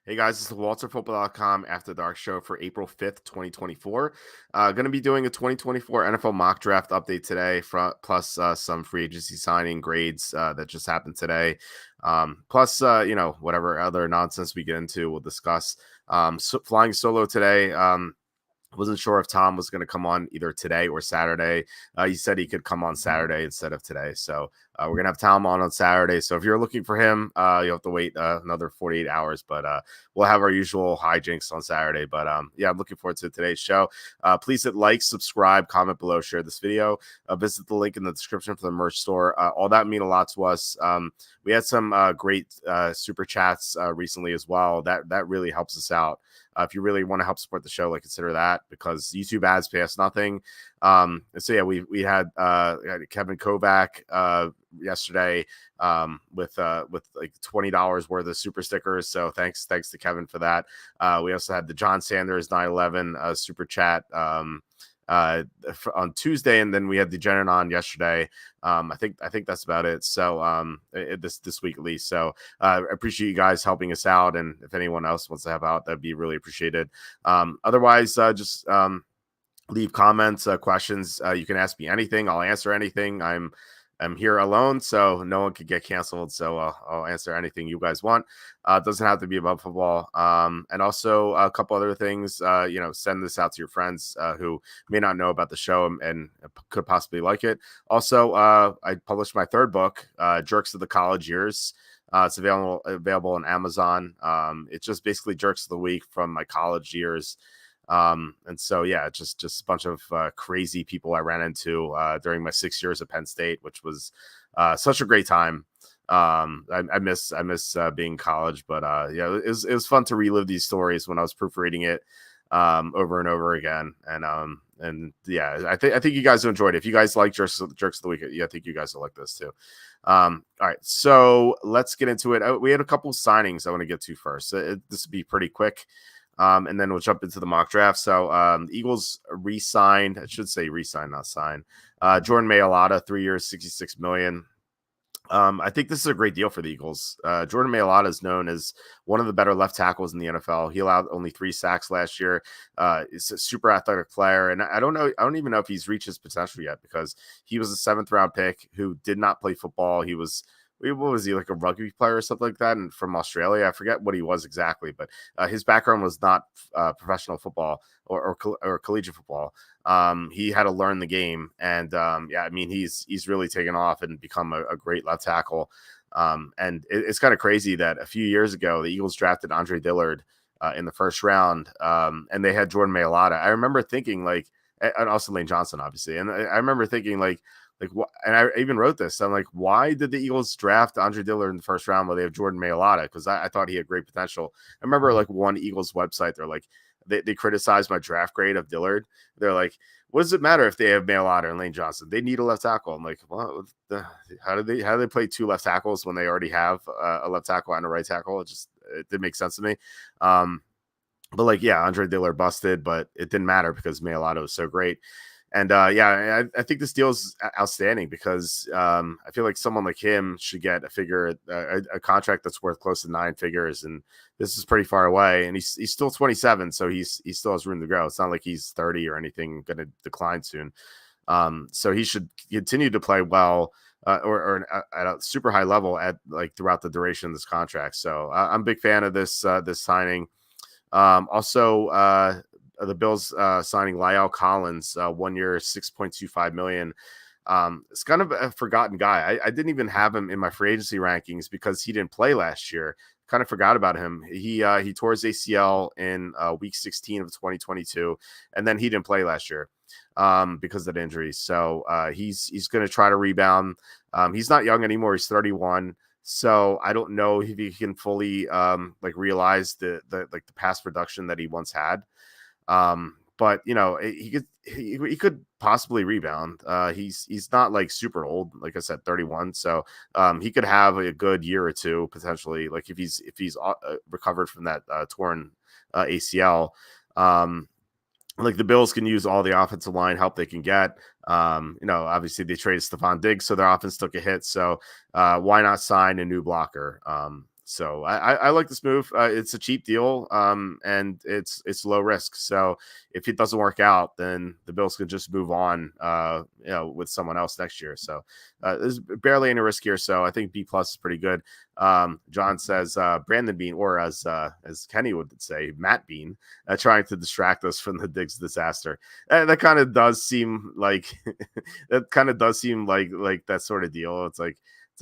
Hey guys, this is the WalterFootball.com After Dark show for April 5th, 2024. Going to be doing a 2024 NFL mock draft update today, plus some free agency signing grades that just happened today. Plus, whatever other nonsense we get into, we'll discuss. Flying solo today. Wasn't sure if Tom was going to come on either today or Saturday. He said he could come on Saturday instead of today. So we're going to have Tom on Saturday. So if you're looking for him, you'll have to wait another 48 hours. But we'll have our usual hijinks on Saturday. But yeah, I'm looking forward to today's show. Please hit like, subscribe, comment below, share this video. Visit the link in the description for the merch store. All that mean a lot to us. We had some great super chats recently as well. That really helps us out. If you really want to help support the show, consider that, because YouTube ads pay us nothing. So yeah, we had Kevin Kovac yesterday with like $20 worth of super stickers. So thanks to Kevin for that. We also had the John Sanders 911 super chat on Tuesday, and then we had the Jenon on yesterday. I think that's about it. So this week at least. So I appreciate you guys helping us out, and if anyone else wants to help out, that'd be really appreciated. Otherwise, just leave comments, questions. You can ask me anything. I'll answer anything. I'm here alone, so no one could get canceled. So I'll answer anything you guys want. It doesn't have to be about football. And also a couple other things. Send this out to your friends who may not know about the show and could possibly like it. Also, I published my third book, Jerks of the College Years. It's available on Amazon. It's just basically Jerks of the Week from my college years. And so, yeah, just a bunch of crazy people I ran into during my 6 years at Penn State, which was such a great time. I miss being in college, but yeah, it was fun to relive these stories when I was proofreading it over and over again. And yeah, I think you guys enjoyed it. If you guys like Jerks of the Week, yeah, I think you guys will like this too. All right, so let's get into it. We had a couple of signings I want to get to first. This would be pretty quick. And then we'll jump into the mock draft. So the Eagles re-signed, I should say re-signed, not signed, Jordan Mailata, 3 years, $66 million. I think this is a great deal for the Eagles. Jordan Mailata is known as one of the better left tackles in the NFL. He allowed only 3 sacks last year. He's a super athletic player, and I don't even know if he's reached his potential yet, because he was a 7th round pick who did not play football. What was he, like a rugby player or something like that, and from Australia? I forget what he was exactly, but his background was not professional football or collegiate football. He had to learn the game, and yeah, I mean, he's really taken off and become a great left tackle. And it's kind of crazy that a few years ago the Eagles drafted Andre Dillard in the first round, and they had Jordan Mailata. I remember thinking, and also Lane Johnson, obviously, and I remember thinking what, and I even wrote this. I'm like, why did the Eagles draft Andre Dillard in the first round while they have Jordan Mailata? Because I thought he had great potential. I remember one Eagles website, they're like, they criticized my draft grade of Dillard. They're like, what does it matter if they have Mailata and Lane Johnson? They need a left tackle. I'm like, well, how do they play 2 left tackles when they already have a left tackle and a right tackle? It didn't make sense to me. But yeah, Andre Dillard busted, but it didn't matter because Mailata was so great. And yeah, I think this deal is outstanding, because I feel like someone like him should get a contract that's worth close to 9 figures, and this is pretty far away. And he's still 27, so he still has room to grow. It's not like he's 30 or anything, going to decline soon. So he should continue to play well, or at a super high level throughout the duration of this contract. So I'm a big fan of this signing. Also, the Bills signing La'el Collins, 1 year, $6.25 million. It's kind of a forgotten guy. I didn't even have him in my free agency rankings because he didn't play last year. Kind of forgot about him. He tore his ACL in week 16 of 2022, and then he didn't play last year because of the injury. So he's going to try to rebound. He's not young anymore. He's 31. So I don't know if he can fully realize the past production that he once had. But he could possibly rebound. He's not super old, like I said, 31. So he could have a good year or two potentially, if he's recovered from that torn ACL. The Bills can use all the offensive line help they can get. Obviously they traded Stephon Diggs, so their offense took a hit. So why not sign a new blocker? So I like this move. It's a cheap deal, and it's low risk. So if it doesn't work out, then the Bills can just move on, with someone else next year. So there's barely any risk here. So I think B plus is pretty good. John says Brandon Bean, or as Kenny would say, Matt Bean, trying to distract us from the Diggs disaster. That kind of does seem like like that sort of deal. It's like,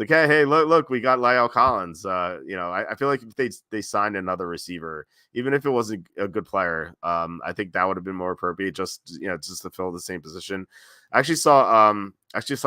hey, look, we got Lyle Collins. I feel like if they signed another receiver, even if it wasn't a good player, I think that would have been more appropriate, just to fill the same position. I actually saw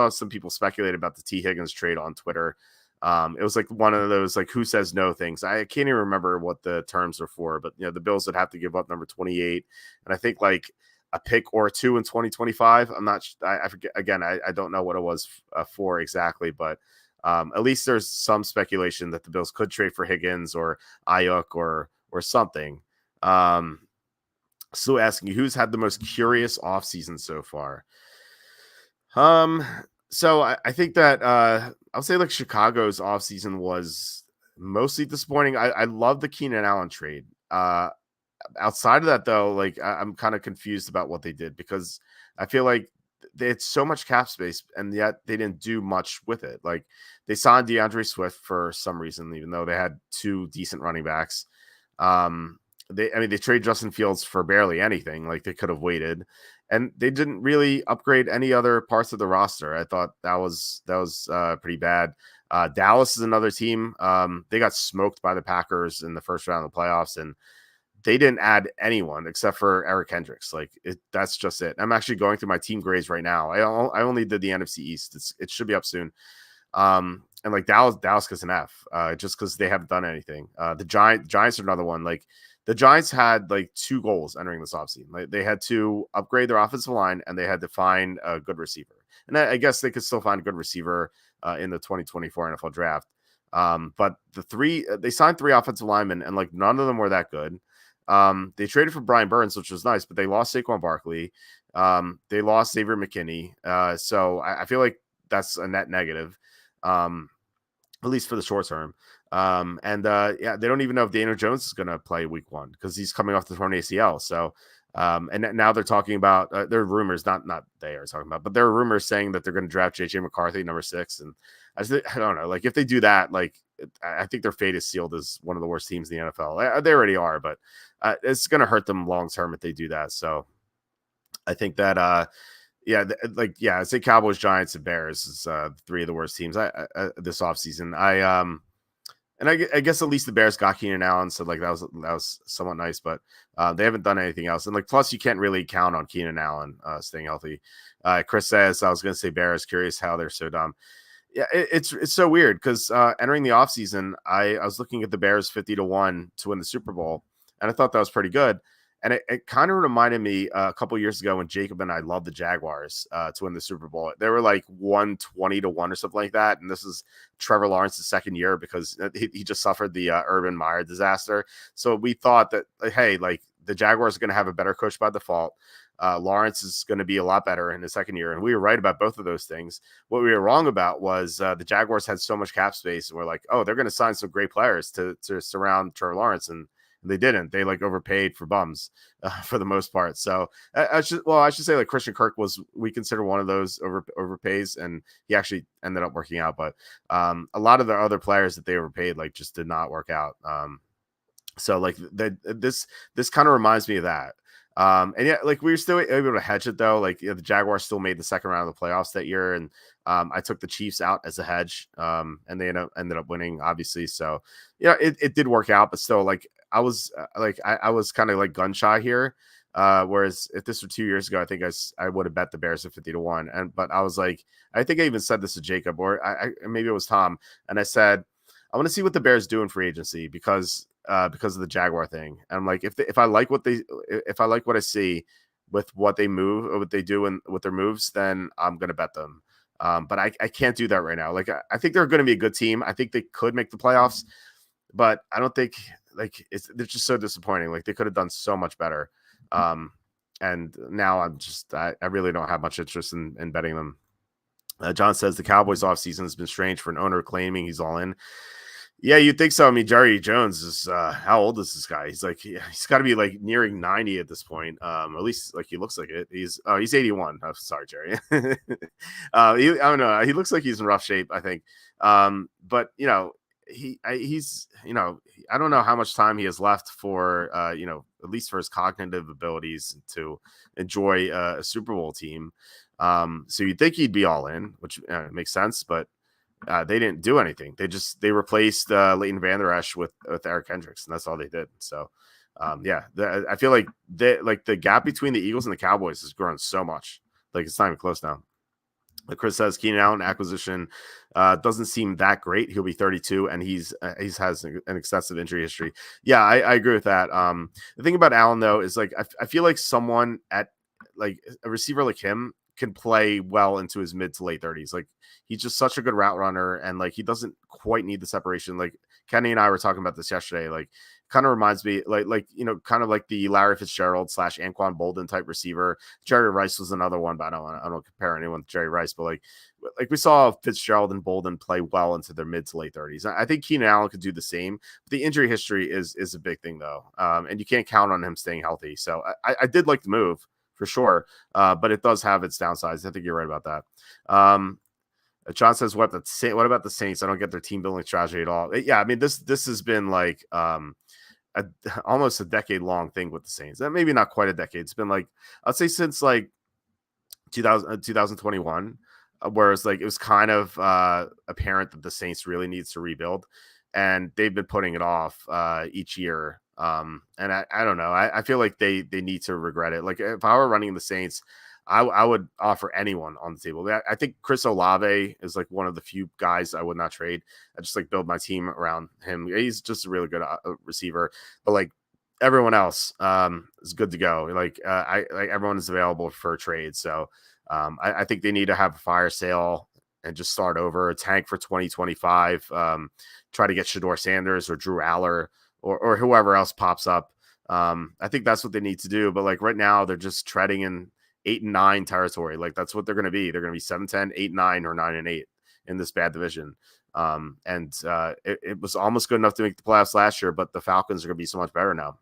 some people speculate about the T Higgins trade on Twitter. It was like one of those like who says no things. I can't even remember what the terms are for, but the Bills would have to give up number 28, and I think like a pick or two in 2025. I'm not. I forget again. I don't know what it was for exactly, but at least there's some speculation that the Bills could trade for Higgins or Ayuk or something. So asking you, who's had the most curious offseason so far? So I think that I'll say like Chicago's offseason was mostly disappointing. I love the Keenan Allen trade. Outside of that, though, like I'm kind of confused about what they did, because I feel like they had so much cap space and yet they didn't do much with it. Like they signed DeAndre Swift for some reason, even though they had two decent running backs. They traded Justin Fields for barely anything. Like they could have waited, and they didn't really upgrade any other parts of the roster. I thought that was pretty bad. Dallas is another team. They got smoked by the Packers in the first round of the playoffs, and they didn't add anyone except for Eric Hendricks. That's just it. I'm actually going through my team grades right now. I only did the NFC East. It should be up soon. And like Dallas gets an F, just because they haven't done anything. The Giants are another one. Like the Giants had like two goals entering this offseason. Like they had to upgrade their offensive line, and they had to find a good receiver. And I guess they could still find a good receiver in the 2024 NFL draft. But they signed three offensive linemen, and like none of them were that good. They traded for Brian Burns, which was nice, but they lost Saquon Barkley. They lost Xavier McKinney. So I feel like that's a net negative, at least for the short term. They don't even know if Daniel Jones is going to play week 1 because he's coming off the torn ACL. So, and now they're talking about, there are rumors, not they are talking about, but there are rumors saying that they're going to draft JJ McCarthy number 6. And I don't know, like if they do that, like I think their fate is sealed as one of the worst teams in the NFL. They already are, but it's going to hurt them long term if they do that. So I think that, I say Cowboys, Giants, and Bears is 3 of the worst teams this offseason. I guess at least the Bears got Keenan Allen, so like that was somewhat nice, but they haven't done anything else. And like plus you can't really count on Keenan Allen staying healthy. Chris says, I was going to say Bears, curious how they're so dumb. Yeah, it's so weird because entering the offseason, I was looking at the Bears 50-1 to win the Super Bowl, and I thought that was pretty good. And it kind of reminded me a couple of years ago when Jacob and I loved the Jaguars to win the Super Bowl. They were like 120-1 or something like that. And this is Trevor Lawrence's second year because he just suffered the Urban Meyer disaster. So we thought that, hey, like the Jaguars are going to have a better coach by default. Lawrence is going to be a lot better in his second year. And we were right about both of those things. What we were wrong about was the Jaguars had so much cap space. And we're like, oh, they're going to sign some great players to surround Trevor Lawrence. And they didn't. They like overpaid for bums for the most part. So I should say like Christian Kirk we consider one of those overpays, and he actually ended up working out. But a lot of the other players that they overpaid like just did not work out. So like this kind of reminds me of that. And yeah, like we were still able to hedge it though. Like the Jaguars still made the second round of the playoffs that year, and I took the Chiefs out as a hedge, and they ended up winning, obviously. So yeah, it did work out, but still, like I was I was kind of like gun shy here. Whereas if this were 2 years ago, I think I would have bet the Bears at 50-1. But I was like, I think I even said this to Jacob, or maybe it was Tom, and I said, I want to see what the Bears do in free agency because of the Jaguar thing. And I'm like, if I like what I see with what they move or what they do and with their moves, then I'm gonna bet them. But I can't do that right now. Like I think they're going to be a good team. I think they could make the playoffs, but I don't think they're just so disappointing. Like they could have done so much better. And now I really don't have much interest in betting them. John says the Cowboys offseason has been strange for an owner claiming he's all in. Yeah, you'd think so. I mean, Jerry Jones is how old is this guy? He's like he's got to be like nearing 90 at this point. At least like he looks like it. He's 81. Oh, sorry, Jerry. I don't know. He looks like he's in rough shape, I think. But he's I don't know how much time he has left for at least for his cognitive abilities to enjoy a Super Bowl team. So you'd think he'd be all in, which makes sense, but they didn't do anything. They replaced Leighton Vander Esch with Eric Hendricks, and that's all they did. So, I feel like the gap between the Eagles and the Cowboys has grown so much. Like it's not even close now. Like Chris says, Keenan Allen acquisition doesn't seem that great. He'll be 32, and he's has an extensive injury history. Yeah, I agree with that. The thing about Allen though is like I feel like someone at like a receiver like him can play well into his mid to late 30s. Like he's just such a good route runner, and like he doesn't quite need the separation. Like Kenny and I were talking about this yesterday. Like kind of reminds me kind of like the Larry Fitzgerald / Anquan Bolden type receiver. Jerry Rice was another one, but I don't compare anyone to Jerry Rice, but like we saw Fitzgerald and Bolden play well into their mid to late 30s. I think Keenan Allen could do the same. But the injury history is a big thing though. And you can't count on him staying healthy. So I did like the move for sure. But it does have its downsides. I think you're right about that. John says, what about the Saints? I don't get their team building strategy at all. Yeah, I mean, this has been like almost a decade long thing with the Saints. Maybe not quite a decade. It's been like, I'd say since like 2021, whereas like it was kind of apparent that the Saints really needs to rebuild, and they've been putting it off each year. And I don't know. I feel like they need to regret it. Like if I were running the Saints, I would offer anyone on the table. I think Chris Olave is like one of the few guys I would not trade. I just like build my team around him. He's just a really good receiver, but like everyone else is good to go. Like everyone is available for trade. So I think they need to have a fire sale and just start over, a tank for 2025. Try to get Shador Sanders or Drew Aller or whoever else pops up. I think that's what they need to do. But like right now, they're just treading in 8 and 9 territory. Like that's what they're going to be. They're going to be 7-10, 8-9, or 9-8 in this bad division. It was almost good enough to make the playoffs last year, but the Falcons are going to be so much better now.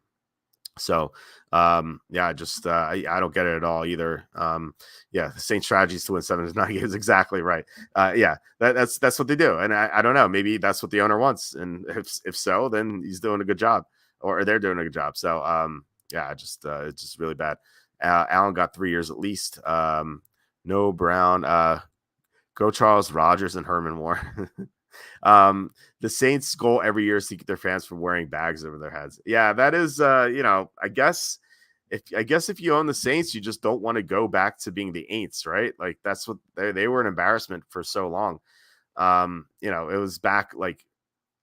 So, I don't get it at all either. The Saints strategy is to win 7-9 games. Exactly right. That's what they do. And I don't know, maybe that's what the owner wants. And if so, then he's doing a good job, or they're doing a good job. So, it's just really bad. Allen got 3 years at least. No Brown. Go Charles Rogers and Herman Moore. The Saints' goal every year is to keep their fans from wearing bags over their heads. Yeah, that is, I guess if you own the Saints, you just don't want to go back to being the Aints, right? Like that's what they were an embarrassment for so long. It was back like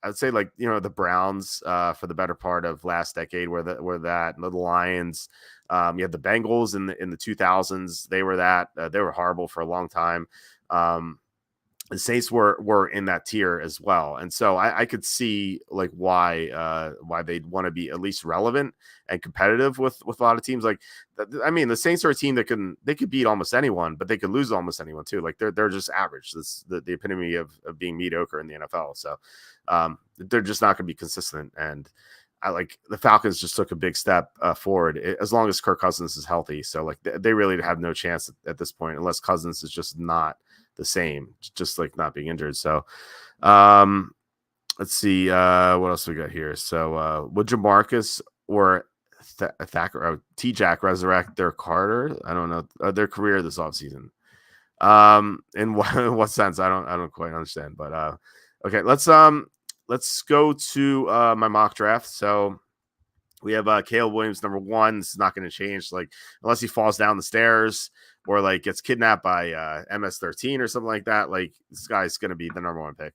I'd say like the Browns for the better part of last decade, where the Lions. You had the Bengals in the 2000s. They were they were horrible for a long time. The Saints were in that tier as well, and so I could see like why they'd want to be at least relevant and competitive with a lot of teams. Like, I mean, the Saints are a team that they could beat almost anyone, but they could lose almost anyone too. Like they're just average. This the epitome of being mediocre in the NFL. So they're just not going to be consistent. And I like the Falcons just took a big step forward as long as Kirk Cousins is healthy. So like they really have no chance at this point unless Cousins is just not the same, just like not being injured. So let's see what else we got here. So would Jamarcus or Thacker or T-Jack resurrect their Carter? I don't know their career this offseason. In what sense? I don't quite understand. But okay, let's go to my mock draft. So we have Caleb Williams number 1. This is not going to change, like unless he falls down the stairs or like gets kidnapped by MS-13 or something like that. Like this guy's going to be the number 1 pick.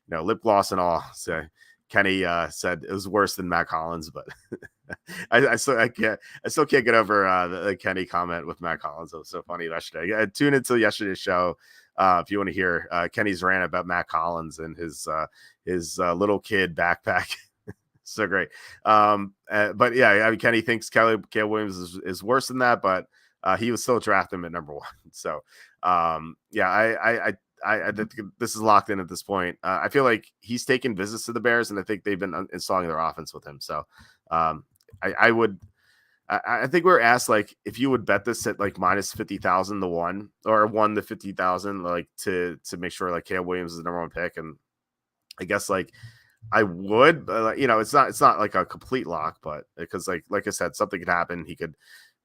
Lip gloss and all. So Kenny said it was worse than Matt Collins, but I still can't get over the Kenny comment with Matt Collins. It was so funny yesterday. Tune into yesterday's show if you want to hear Kenny's rant about Matt Collins and his little kid backpack. So great. But yeah, I mean, Kenny thinks Caleb Williams is worse than that, but he would still draft him at number 1. So I I think this is locked in at this point. I feel like he's taken visits to the Bears, and I think they've been installing their offense with him. So um, I would. I think we were asked like if you would bet this at like minus 50,000 to 1 or 1 to 50,000, like to make sure like Caleb Williams is the number 1 pick, and I guess like I would, but it's not like a complete lock, but because like I said, something could happen. He could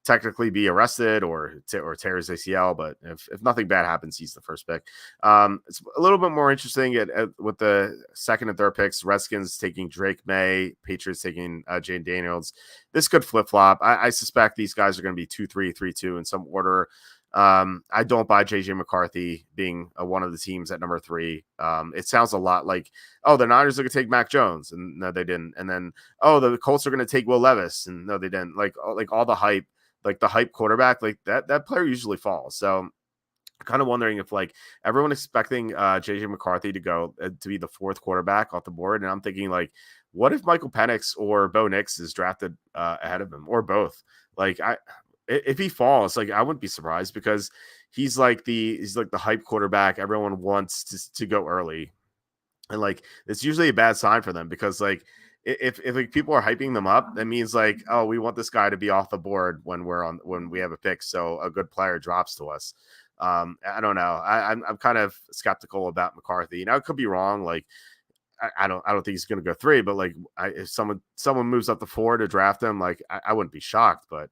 technically be arrested or tear his ACL, but if nothing bad happens, he's the first pick. It's a little bit more interesting with the second and third picks. Redskins taking Drake May, Patriots taking Jane Daniels. This could flip flop. I suspect these guys are going to be 2-3, 3-2 in some order. I don't buy JJ McCarthy being one of the teams at number 3. It sounds a lot like, oh, the Niners are going to take Mac Jones, and no, they didn't. And then, oh, the Colts are going to take Will Levis, and no, they didn't. Like all the hype, like the hype quarterback, like that player usually falls. So I'm kind of wondering if like everyone expecting JJ McCarthy to go to be the 4th quarterback off the board, and I'm thinking like, what if Michael Penix or Bo Nix is drafted ahead of him, or both? Like if he falls, like I wouldn't be surprised because he's like the hype quarterback. Everyone wants to go early, and like it's usually a bad sign for them because like if like people are hyping them up, that means like, oh, we want this guy to be off the board when we have a pick, so a good player drops to us. I don't know. I'm kind of skeptical about McCarthy. Now it could be wrong. Like I don't think he's going to go 3, but like if someone moves up to 4 to draft him, like I wouldn't be shocked, but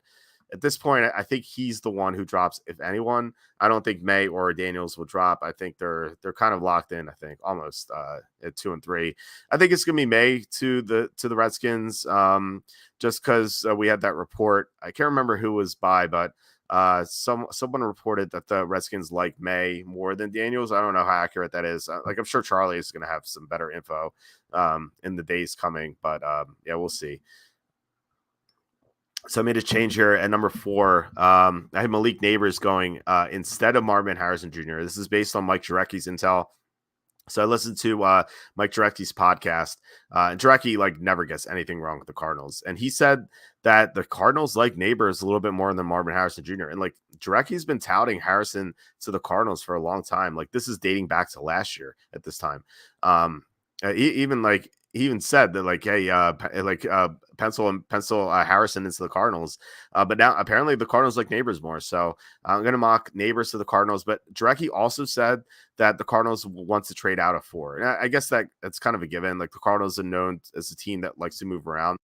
at this point, I think he's the one who drops, if anyone. I don't think May or Daniels will drop. I think they're kind of locked in. I think almost at 2 and 3. I think it's gonna be May to the Redskins, just because we had that report. I can't remember who was by, but someone reported that the Redskins like May more than Daniels. I don't know how accurate that is. Like I'm sure Charlie is gonna have some better info in the days coming, but yeah, we'll see. So I made a change here at number 4. I had Malik Neighbors going instead of Marvin Harrison Jr. This is based on Mike Jurecki's intel. So I listened to Mike Jurecki's podcast, and Jurecki like never gets anything wrong with the Cardinals, and he said that the Cardinals like Neighbors a little bit more than Marvin Harrison Jr. And like Jurecki's been touting Harrison to the Cardinals for a long time. Like this is dating back to last year at this time. He even said that like, hey, pencil Harrison into the Cardinals. But now apparently the Cardinals like Neighbors more. So I'm going to mock Neighbors to the Cardinals. But Jurecki also said that the Cardinals wants to trade out of 4. And I guess that's kind of a given. Like the Cardinals are known as a team that likes to move around.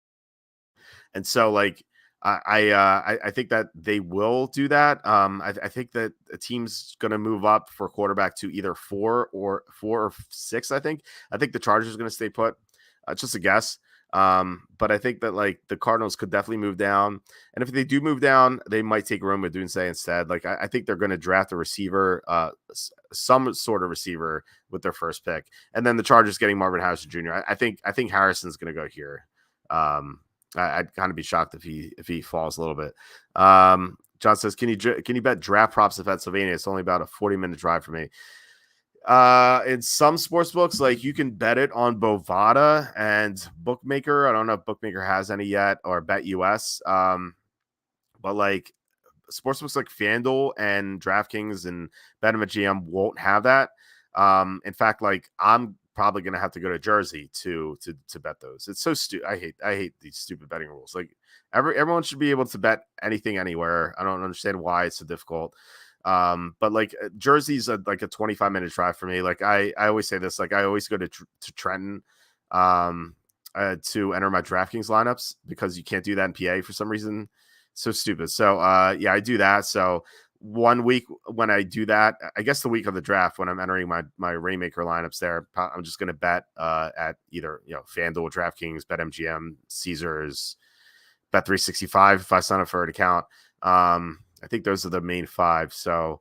And so like, I think that they will do that. I think that a team's going to move up for quarterback to either 4 or 6. I think the Chargers are going to stay put. Just a guess. But I think that like the Cardinals could definitely move down. And if they do move down, they might take Rome Odunze instead. Like I think they're going to draft a receiver, some sort of receiver with their first pick. And then the Chargers getting Marvin Harrison Jr. I think Harrison's going to go here. I'd kind of be shocked if he falls a little bit. John says, can you bet draft props to Pennsylvania? It's only about a 40-minute drive for me. In some sports books, like you can bet it on Bovada and Bookmaker. I don't know if Bookmaker has any yet, or BetUS. But like sports books like FanDuel and DraftKings and BetMGM won't have that. In fact, like I'm probably gonna have to go to Jersey to bet those. It's so stupid. I hate these stupid betting rules. Like everyone should be able to bet anything anywhere. I don't understand why it's so difficult. But like Jersey's like a 25-minute drive for me. Like I always say this, like I always go to Trenton to enter my DraftKings lineups because you can't do that in PA for some reason. So stupid. So yeah, I do that. So one week when I do that, I guess the week of the draft when I'm entering my Rainmaker lineups there, I'm just going to bet at either FanDuel, DraftKings, BetMGM, Caesars, Bet365 if I sign up for an account. I think those are the main 5. So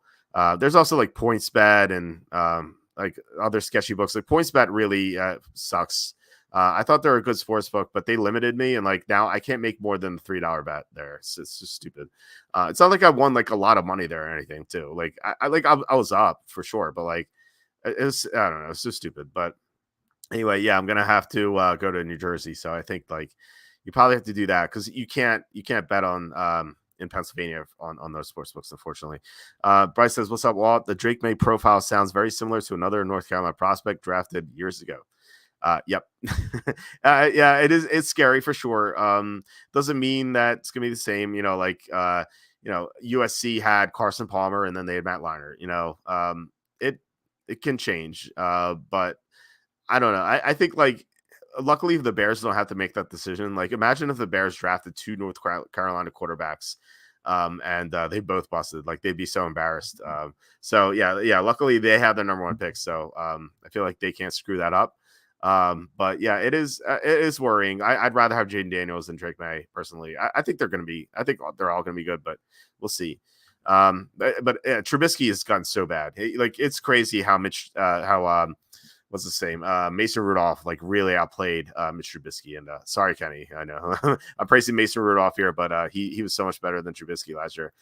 there's also like PointsBet and like other sketchy books. Like PointsBet really sucks. I thought they were a good sports book, but they limited me, and like now I can't make more than a $3 bet there. It's just stupid. It's not like I won like a lot of money there or anything too. Like I was up for sure, but like it was, I don't know, it's so stupid. But anyway, yeah, I'm gonna have to go to New Jersey. So I think like you probably have to do that because you can't bet on in Pennsylvania on those sports books, unfortunately. Bryce says, "What's up, Walt? The Drake May profile sounds very similar to another North Carolina prospect drafted years ago." Yep. Yeah, it is. It's scary for sure. Doesn't mean that it's gonna be the same. USC had Carson Palmer and then they had Matt Leinart. It it can change. But I don't know. I think like luckily the Bears don't have to make that decision. Like imagine if the Bears drafted two North Carolina quarterbacks. And they both busted. Like they'd be so embarrassed. So yeah. Luckily they have their number one pick. So I feel like they can't screw that up. But yeah, it is worrying. I'd rather have Jaden Daniels than Drake May personally. I think they're all going to be good, but we'll see. Trubisky has gotten so bad. Like it's crazy how what's his name? Mason Rudolph like really outplayed Mitch Trubisky. And sorry, Kenny, I know I'm praising Mason Rudolph here, but he was so much better than Trubisky last year.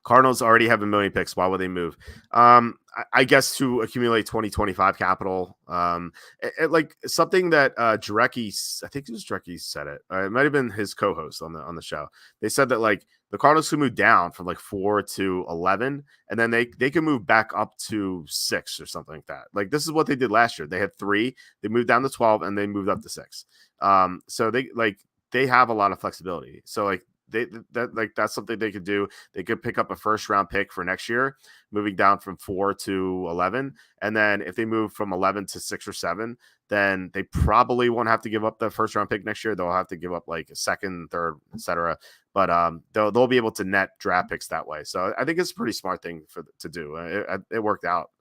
Cardinals already have 1 million picks. Why would they move? I guess to accumulate 2025 capital. Like something that Jarecki, I think it was Jarecki said it. It might have been his co-host on the show. They said that like the Cardinals could move down from like 4 to 11, and then they can move back up to 6 or something like that. Like this is what they did last year. They had 3, they moved down to 12, and they moved up to 6. So they have a lot of flexibility. So like that's something they could do. They could pick up a first round pick for next year, moving down from 4 to 11. And then if they move from 11 to 6 or 7, then they probably won't have to give up the first round pick next year. They'll have to give up like a second, third, etc. But they'll be able to net draft picks that way. So I think it's a pretty smart thing to do. It worked out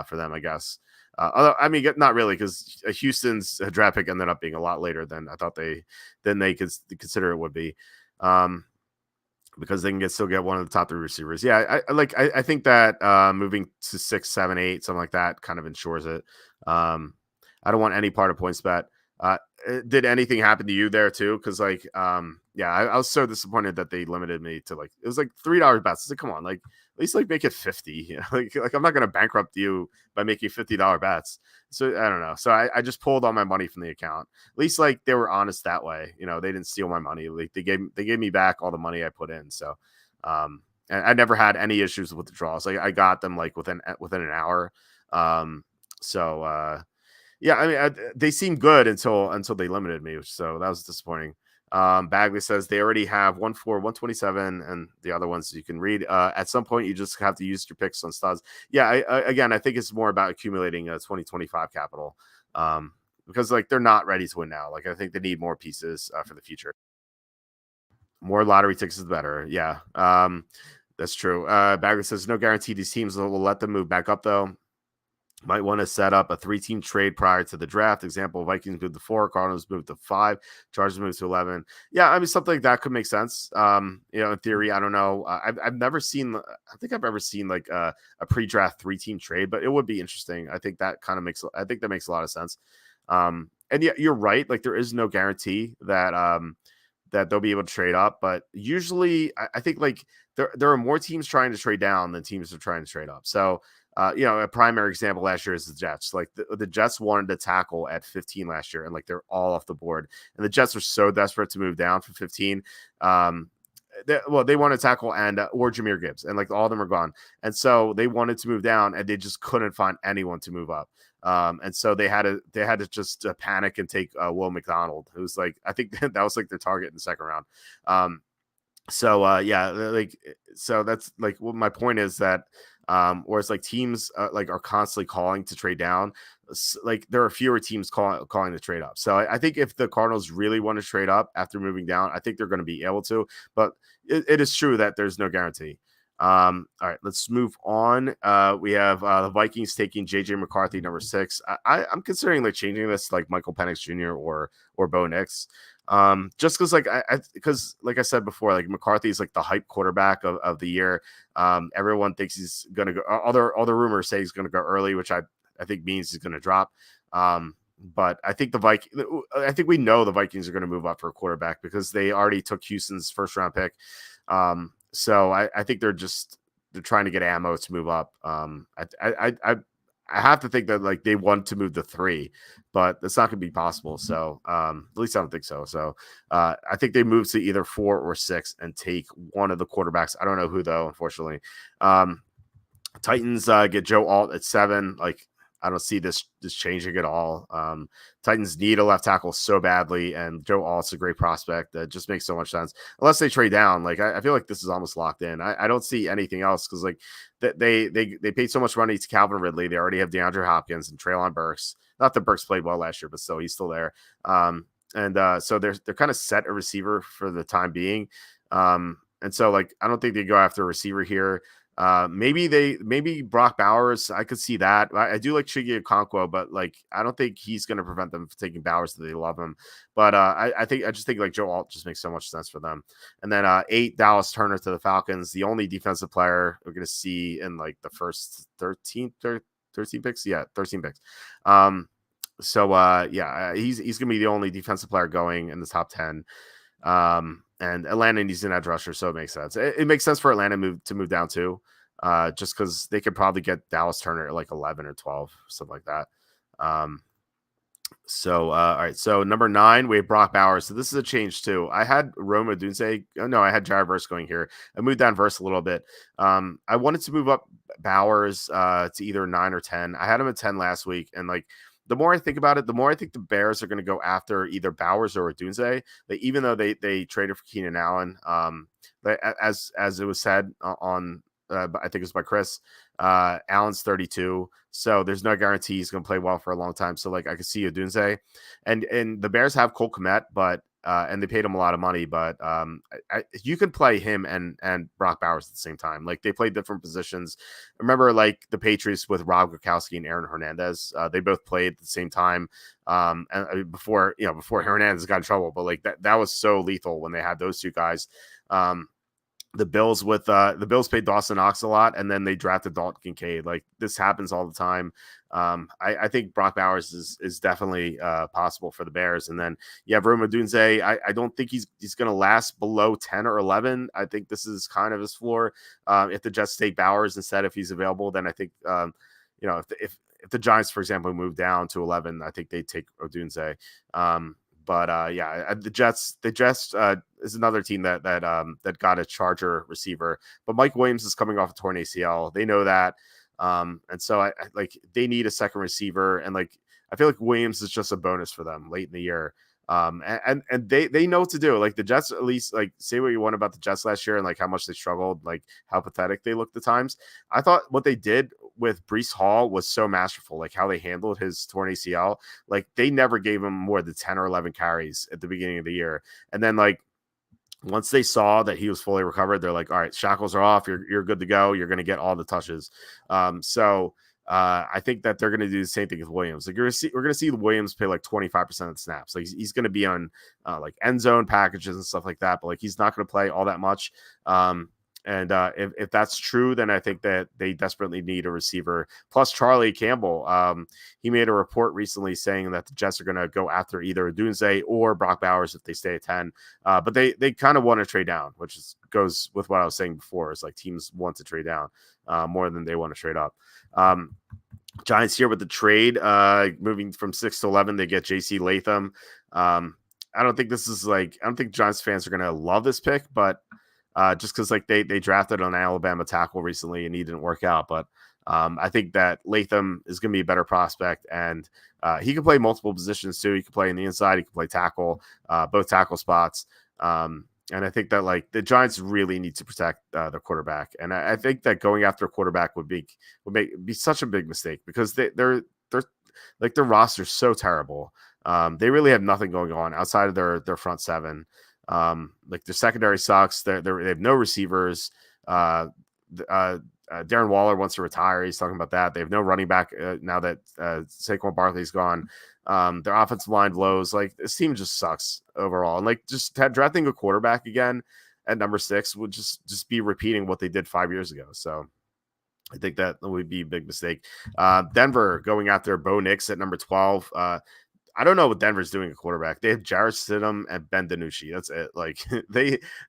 for them, I guess. Although, I mean, not really, because Houston's draft pick ended up being a lot later than I thought they could consider it would be. Because they can still get one of the top 3 receivers. Yeah, I think that moving to 6, 7, 8, something like that kind of ensures it. I don't want any part of PointsBet. Did anything happen to you there too? Because I was so disappointed that they limited me to like it was like $3 bets. It's like, come on, like at least like make it 50. Like I'm not gonna bankrupt you by making $50 bets. So I don't know. So I just pulled all my money from the account. At least like they were honest that way. They didn't steal my money. Like they gave me back all the money I put in. So and I never had any issues with withdrawals. Like I got them like within an hour. Yeah, I mean, they seemed good until they limited me, so that was disappointing. Bagley says they already have 1 4, 127, and the other ones you can read. At some point, you just have to use your picks on studs. Yeah, I think it's more about accumulating a 2025 capital because like they're not ready to win now. Like I think they need more pieces for the future. More lottery tickets is better. Yeah, that's true. Bagley says no guarantee these teams will let them move back up though. Might want to set up a 3-team trade prior to the draft. Example, Vikings moved to 4, Cardinals moved to 5, Chargers moved to 11. Yeah, I mean, something like that could make sense. In theory, I don't know. I've never seen, I think I've ever seen like a pre-draft 3-team trade, but it would be interesting. I think that makes a lot of sense. And yeah, you're right. Like there is no guarantee that, that they'll be able to trade up, but usually I think like there are more teams trying to trade down than teams are trying to trade up. So, a primary example last year is the Jets. Like the Jets wanted to tackle at 15 last year, and like they're all off the board. And the Jets are so desperate to move down from 15. They want to tackle or Jahmyr Gibbs, and like all of them are gone. And so they wanted to move down, and they just couldn't find anyone to move up. And so they had to just panic and take Will McDonald, who's like I think that was like their target in the second round. So that's like what my point is that. Whereas like teams like are constantly calling to trade down, like there are fewer teams calling to trade up. So I think if the Cardinals really want to trade up after moving down, I think they're going to be able to. But it is true that there's no guarantee. All right, let's move on. We have the Vikings taking JJ McCarthy, number 6. I'm considering like changing this like Michael Penix Jr. or Bo Nix. Just because like I said before, like McCarthy is like the hype quarterback of the year. Everyone thinks he's gonna go. All the rumors say he's gonna go early, which I think means he's gonna drop. But I think I think we know the Vikings are gonna move up for a quarterback because they already took Houston's first round pick. So I think they're trying to get ammo to move up. I have to think that like they want to move to 3, but that's not going to be possible. So at least I don't think so. So I think they move to either 4 or 6 and take one of the quarterbacks. I don't know who though, unfortunately. Titans get Joe Alt at 7. Like I don't see this changing at all. Titans need a left tackle so badly, and Joe Alt's a great prospect. That just makes so much sense. Unless they trade down, like I feel like this is almost locked in. I don't see anything else because like they paid so much money to Calvin Ridley. They already have DeAndre Hopkins and Treylon Burks. Not that Burks played well last year, but still he's still there. So they're kind of set a receiver for the time being. And so like I don't think they go after a receiver here. Maybe Brock Bowers. I could see that. I do like Chigi Okonkwo, but like I don't think he's going to prevent them from taking Bowers. That they love him, but I just think like Joe Alt just makes so much sense for them. And then 8 Dallas Turner to the Falcons, the only defensive player we're going to see in like the first 13 picks. Yeah, 13 picks. He's gonna be the only defensive player going in the top 10. And Atlanta needs an edge rusher, so it makes sense. It makes sense for Atlanta to move down too, just because they could probably get Dallas Turner at like 11 or 12, something like that. All right. So number 9, we have Brock Bowers. So this is a change too. I had Roma Dunze. No, I had Jared Verse going here. I moved down Verse a little bit. I wanted to move up Bowers to either 9 or 10. I had him at 10 last week, and like the more I think about it, the more I think the Bears are going to go after either Bowers or Odunze. Even though they traded for Keenan Allen, as it was said on, I think it was by Chris, Allen's 32, so there's no guarantee he's going to play well for a long time. So like I could see Odunze, and the Bears have Cole Kmet, but and they paid him a lot of money, but you could play him and Brock Bowers at the same time. Like they play different positions. Remember, like the Patriots with Rob Gronkowski and Aaron Hernandez, they both played at the same time. And before Hernandez got in trouble, but like that was so lethal when they had those two guys. The Bills paid Dawson Knox a lot, and then they drafted Dalton Kincaid. Like this happens all the time. I think Brock Bowers is definitely possible for the Bears. And then you have Roma Dunze. I don't think he's going to last below 10 or 11. I think this is kind of his floor. If the Jets take Bowers instead, if he's available, then I think if the Giants, for example, move down to 11, I think they take Odunze. The Jets is another team that got a Charger receiver, but Mike Williams is coming off a torn ACL. They know that. And so I like they need a second receiver, and like I feel like Williams is just a bonus for them late in the year. And they know what to do. Like the Jets, at least, like say what you want about the Jets last year and like how much they struggled, like how pathetic they looked at times. I thought what they did with Breece Hall was so masterful, like how they handled his torn ACL. Like they never gave him more than 10 or 11 carries at the beginning of the year. And then like once they saw that he was fully recovered, they're like, all right, shackles are off. You're good to go. You're going to get all the touches. I think that they're going to do the same thing with Williams. Like we're going to see Williams play like 25% of the snaps. Like he's going to be on like end zone packages and stuff like that, but like he's not going to play all that much. If that's true, then I think that they desperately need a receiver. Plus Charlie Campbell, he made a report recently saying that the Jets are going to go after either Dunze or Brock Bowers if they stay at 10. But they kind of want to trade down, which goes with what I was saying before. Is like teams want to trade down more than they want to trade up. Giants here with the trade, moving from 6 to 11, they get JC Latham. I don't think Giants fans are going to love this pick, but just because like they drafted an Alabama tackle recently and he didn't work out. But I think that Latham is going to be a better prospect, and he can play multiple positions too. He can play in the inside, he can play tackle, both tackle spots. And I think that like the Giants really need to protect their quarterback, and I think that going after a quarterback would be such a big mistake because they're like their roster's so terrible. They really have nothing going on outside of their front seven. Like their secondary sucks. They have no receivers. Darren Waller wants to retire. He's talking about that. They have no running back now that Saquon Barkley's gone. Their offensive line blows. Like this team just sucks overall. And like just drafting a quarterback again at number 6 would just be repeating what they did 5 years ago. So I think that would be a big mistake. Denver going after Bo Nix at number 12. I don't know what Denver's doing at quarterback. They have Jarrett Stidham and Ben DiNucci. That's it. Like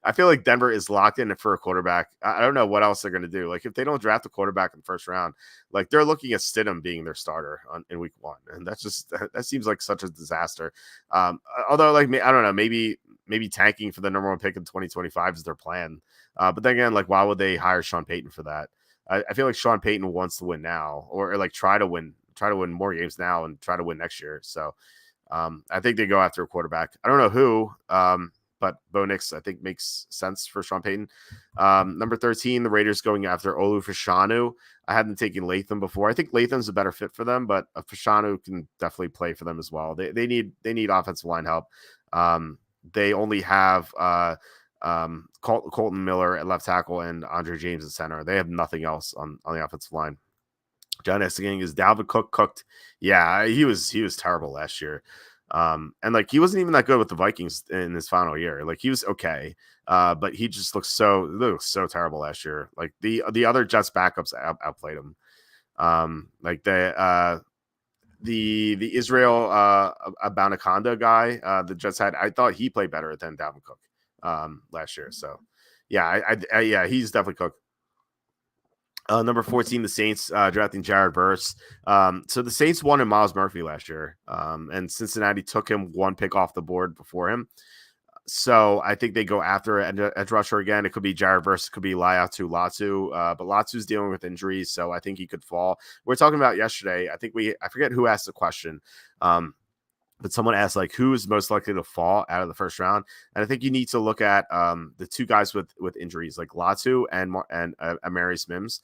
I feel like Denver is locked in for a quarterback. I don't know what else they're going to do. Like if they don't draft a quarterback in the first round, like they're looking at Stidham being their starter in week 1, and that's just that seems like such a disaster. Although like I don't know, maybe tanking for the number 1 pick in 2025 is their plan. But then again, like why would they hire Sean Payton for that? I feel like Sean Payton wants to win now, or like try to win more games now and try to win next year. So I think they go after a quarterback. I don't know who, but Bo Nix, I think, makes sense for Sean Payton. Number 13, the Raiders going after Olu Fashanu. I hadn't taken Latham before. I think Latham's a better fit for them, but Fashanu can definitely play for them as well. They need offensive line help. They only have Colton Miller at left tackle and Andre James at center. They have nothing else on the offensive line. John asking, is Dalvin Cook cooked? Yeah, he was terrible last year. And like he wasn't even that good with the Vikings in his final year. Like he was okay, but he just looks so terrible last year. Like the other Jets backups outplayed him. Like the Israel Abanikanda guy, the Jets had. I thought he played better than Dalvin Cook last year. So yeah, yeah, he's definitely cooked. Number 14, the Saints drafting Jared Verse. So the Saints won in Miles Murphy last year, and Cincinnati took him 1 pick off the board before him. So I think they go after edge rusher again. It could be Jared Verse, it could be Laiatu Latu, but Latu's dealing with injuries, so I think he could fall. We were talking about yesterday. I forget who asked the question. But someone asked like who is most likely to fall out of the first round, and I think you need to look at the 2 guys with injuries like Latu and Amarius Mims.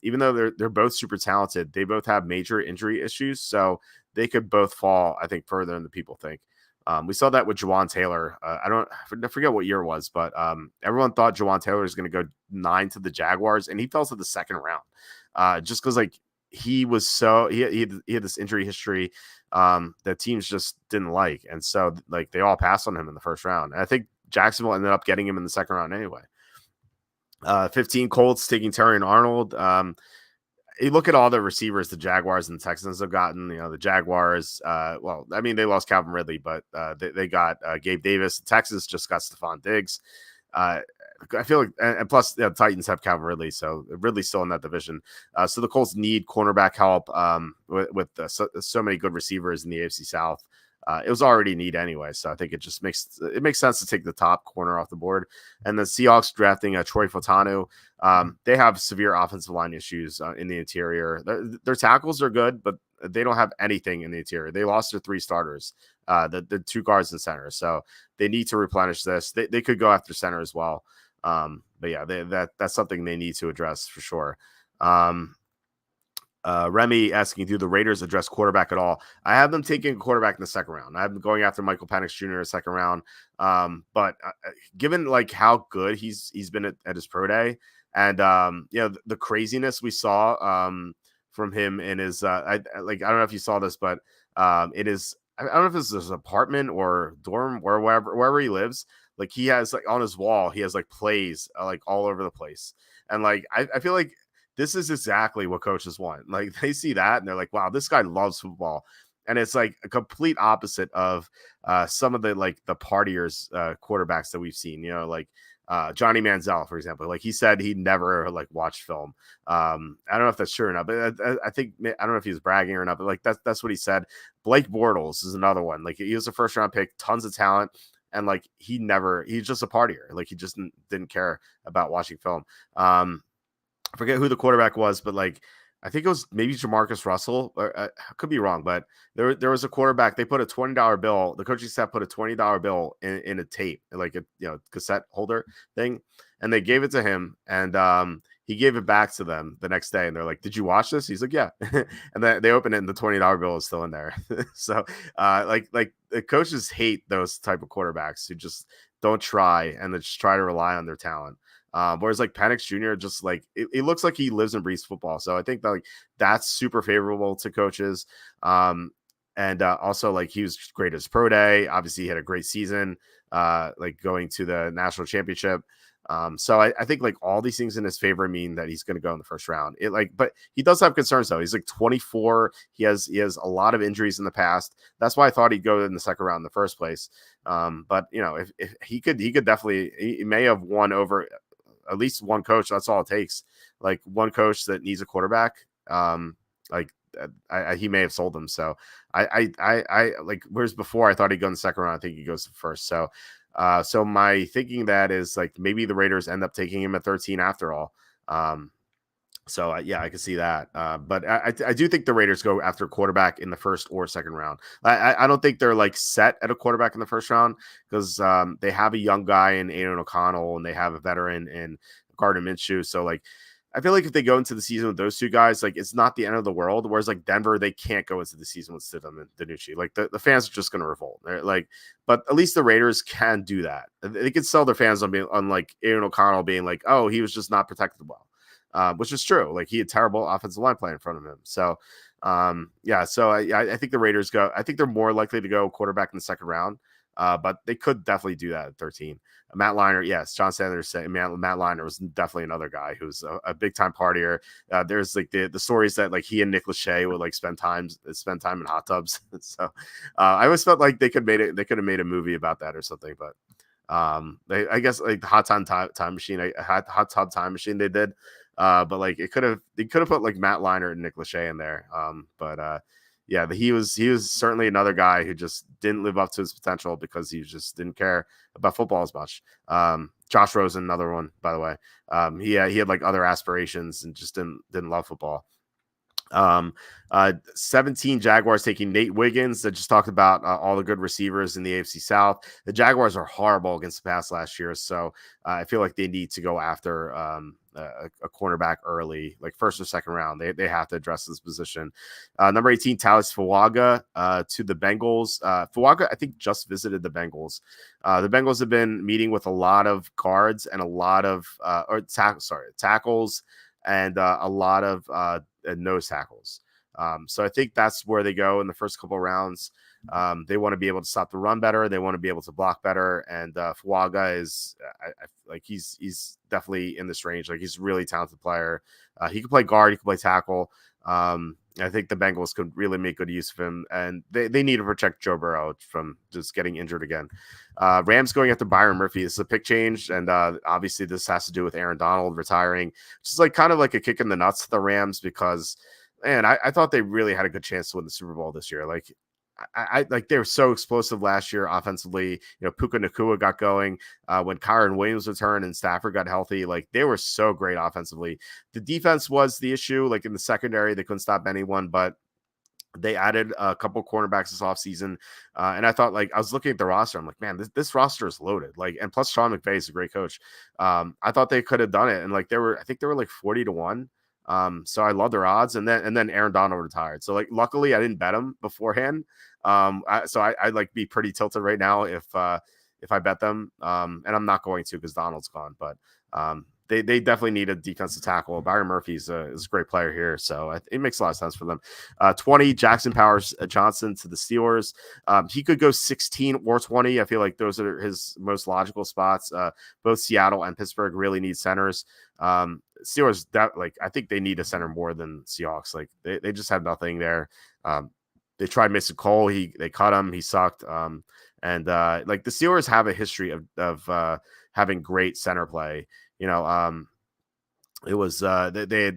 Even though they're both super talented, they both have major injury issues, so they could both fall, I think, further than the people think. We saw that with Jawan Taylor. I forget what year it was, but everyone thought Jawan Taylor was going to go 9 to the Jaguars, and he fell to the second round, just because like he was he had this injury history that teams just didn't like, and so like they all passed on him in the first round. And I think Jacksonville ended up getting him in the second round anyway. 15, Colts taking Terry and Arnold. You look at all the receivers the Jaguars and the Texans have gotten. You know, the Jaguars, well, I mean, they lost Calvin Ridley, but they got Gabe Davis. The Texans just got Stephon Diggs. I feel like, and plus the Titans have Calvin Ridley, so Ridley's still in that division. So the Colts need cornerback help with so many good receivers in the AFC South. It was already a need anyway, so I think it just makes sense to take the top corner off the board. And the Seahawks drafting Troy Fautanu. They have severe offensive line issues in the interior. Their tackles are good, but they don't have anything in the interior. They lost their 3 starters, the 2 guards and center, so they need to replenish this. They could go after center as well. But yeah, that's something they need to address for sure. Remy asking, do the Raiders address quarterback at all? I have them taking a quarterback in the second round. I have them going after Michael Penix Jr. in the second round. But given like how good he's been at his pro day, and the craziness we saw from him in his I don't know if you saw this, but it is, I don't know if it's his apartment or dorm or wherever he lives. Like he has like on his wall, he has like plays like all over the place. And like I feel like this is exactly what coaches want. Like they see that and they're like, wow, this guy loves football. And it's like a complete opposite of some of the like the partiers quarterbacks that we've seen, like Johnny Manziel, for example. Like he said he never like watched film. I don't know if that's true or not, but I think, I don't know if he's bragging or not, but like that's what he said. Blake Bortles is another one. Like he was a first round pick, tons of talent. And like he's just a partier. Like he just didn't care about watching film. I forget who the quarterback was, but like I think it was maybe Jamarcus Russell. Or, I could be wrong, but there was a quarterback. They put a $20 bill. The coaching staff put a $20 bill in a tape, like a cassette holder thing, and they gave it to him. And he gave it back to them the next day, and they're like, "Did you watch this?" He's like, "Yeah." And then they open it, and the $20 bill is still in there. So, like the coaches hate those type of quarterbacks who just don't try and they just try to rely on their talent. Whereas like Penix Jr. just like it looks like he lives and breathes football. So I think that like that's super favorable to coaches. And also like he was great as pro day. Obviously he had a great season, like going to the national championship. So I think like all these things in his favor mean that he's going to go in the first round. But he does have concerns though. He's like 24. He has a lot of injuries in the past. That's why I thought he'd go in the second round in the first place. But if he could definitely, he may have won over at least one coach. That's all it takes. Like one coach that needs a quarterback. Like he may have sold them. So I like, whereas before I thought he'd go in the second round. I think he goes first. So my thinking that is like maybe the Raiders end up taking him at 13 after all. Yeah, I can see that. But I do think the Raiders go after quarterback in the first or second round. I don't think they're like set at a quarterback in the first round because they have a young guy in Aiden O'Connell and they have a veteran in Gardner Minshew. So like, I feel like if they go into the season with those two guys, like it's not the end of the world. Whereas like Denver, they can't go into the season with Stidham and Danucci. Like the fans are just going to revolt. But at least the Raiders can do that. They can sell their fans on like Aaron O'Connell being like, oh, he was just not protected well, which is true. Like he had terrible offensive line play in front of him. So I think the Raiders go. I think they're more likely to go quarterback in the second round. But they could definitely do that at 13. Matt Leinart, yes. John Sanders said Matt Leinart was definitely another guy who's a big time partier. There's like the stories that like he and Nick Lachey would like spend time in hot tubs. So I always felt like they could have made a movie about that or something. But I guess like the hot time machine, hot tub time machine they did. But like they could have put like Matt Leinart and Nick Lachey in there. Yeah, he was certainly another guy who just didn't live up to his potential because he just didn't care about football as much. Josh Rosen, another one, by the way. He had like other aspirations and just didn't love football. 17 Jaguars taking Nate Wiggins. That just talked about all the good receivers in the AFC South. The Jaguars are horrible against the pass last year, so I feel like they need to go after a cornerback early, like first or second round. They have to address this position. Number 18, Talis Fuaga to the Bengals. Fuaga, I think, just visited the Bengals. The Bengals have been meeting with a lot of guards and a lot of tackles and a lot of nose tackles. So I think that's where they go in the first couple of rounds. They want to be able to stop the run better. They want to be able to block better. And Fuaga is like he's definitely in this range. Like he's a really talented player. He can play guard. He can play tackle. I think the Bengals could really make good use of him, and they need to protect Joe Burrow from just getting injured again. Rams going after Byron Murphy. This is a pick change, and obviously this has to do with Aaron Donald retiring. Just like kind of like a kick in the nuts to the Rams because, man, I thought they really had a good chance to win the Super Bowl this year. Like I like they were so explosive last year offensively. Puka Nacua got going when Kyron Williams returned and Stafford got healthy. Like they were so great offensively. The defense was the issue. Like in the secondary, they couldn't stop anyone, but they added a couple cornerbacks this offseason. And I thought, like, I was looking at the roster. I'm like, man, this roster is loaded. Like, and plus Sean McVay is a great coach. I thought they could have done it. And like, I think they were like 40-1. So I love their odds. And then Aaron Donald retired. So like, luckily I didn't bet him beforehand. I'd like be pretty tilted right now if I bet them. And I'm not going to because Donald's gone, but they definitely need a defensive tackle. Byron Murphy is a great player here, so it makes a lot of sense for them. 20, Jackson Powers Johnson to the Steelers. He could go 16 or 20. I feel like those are his most logical spots. Both Seattle and Pittsburgh really need centers. Steelers, I think they need a center more than Seahawks. Like they just have nothing there. They tried Mason Cole. They cut him. He sucked. Like the Steelers have a history of having great center play. It was they had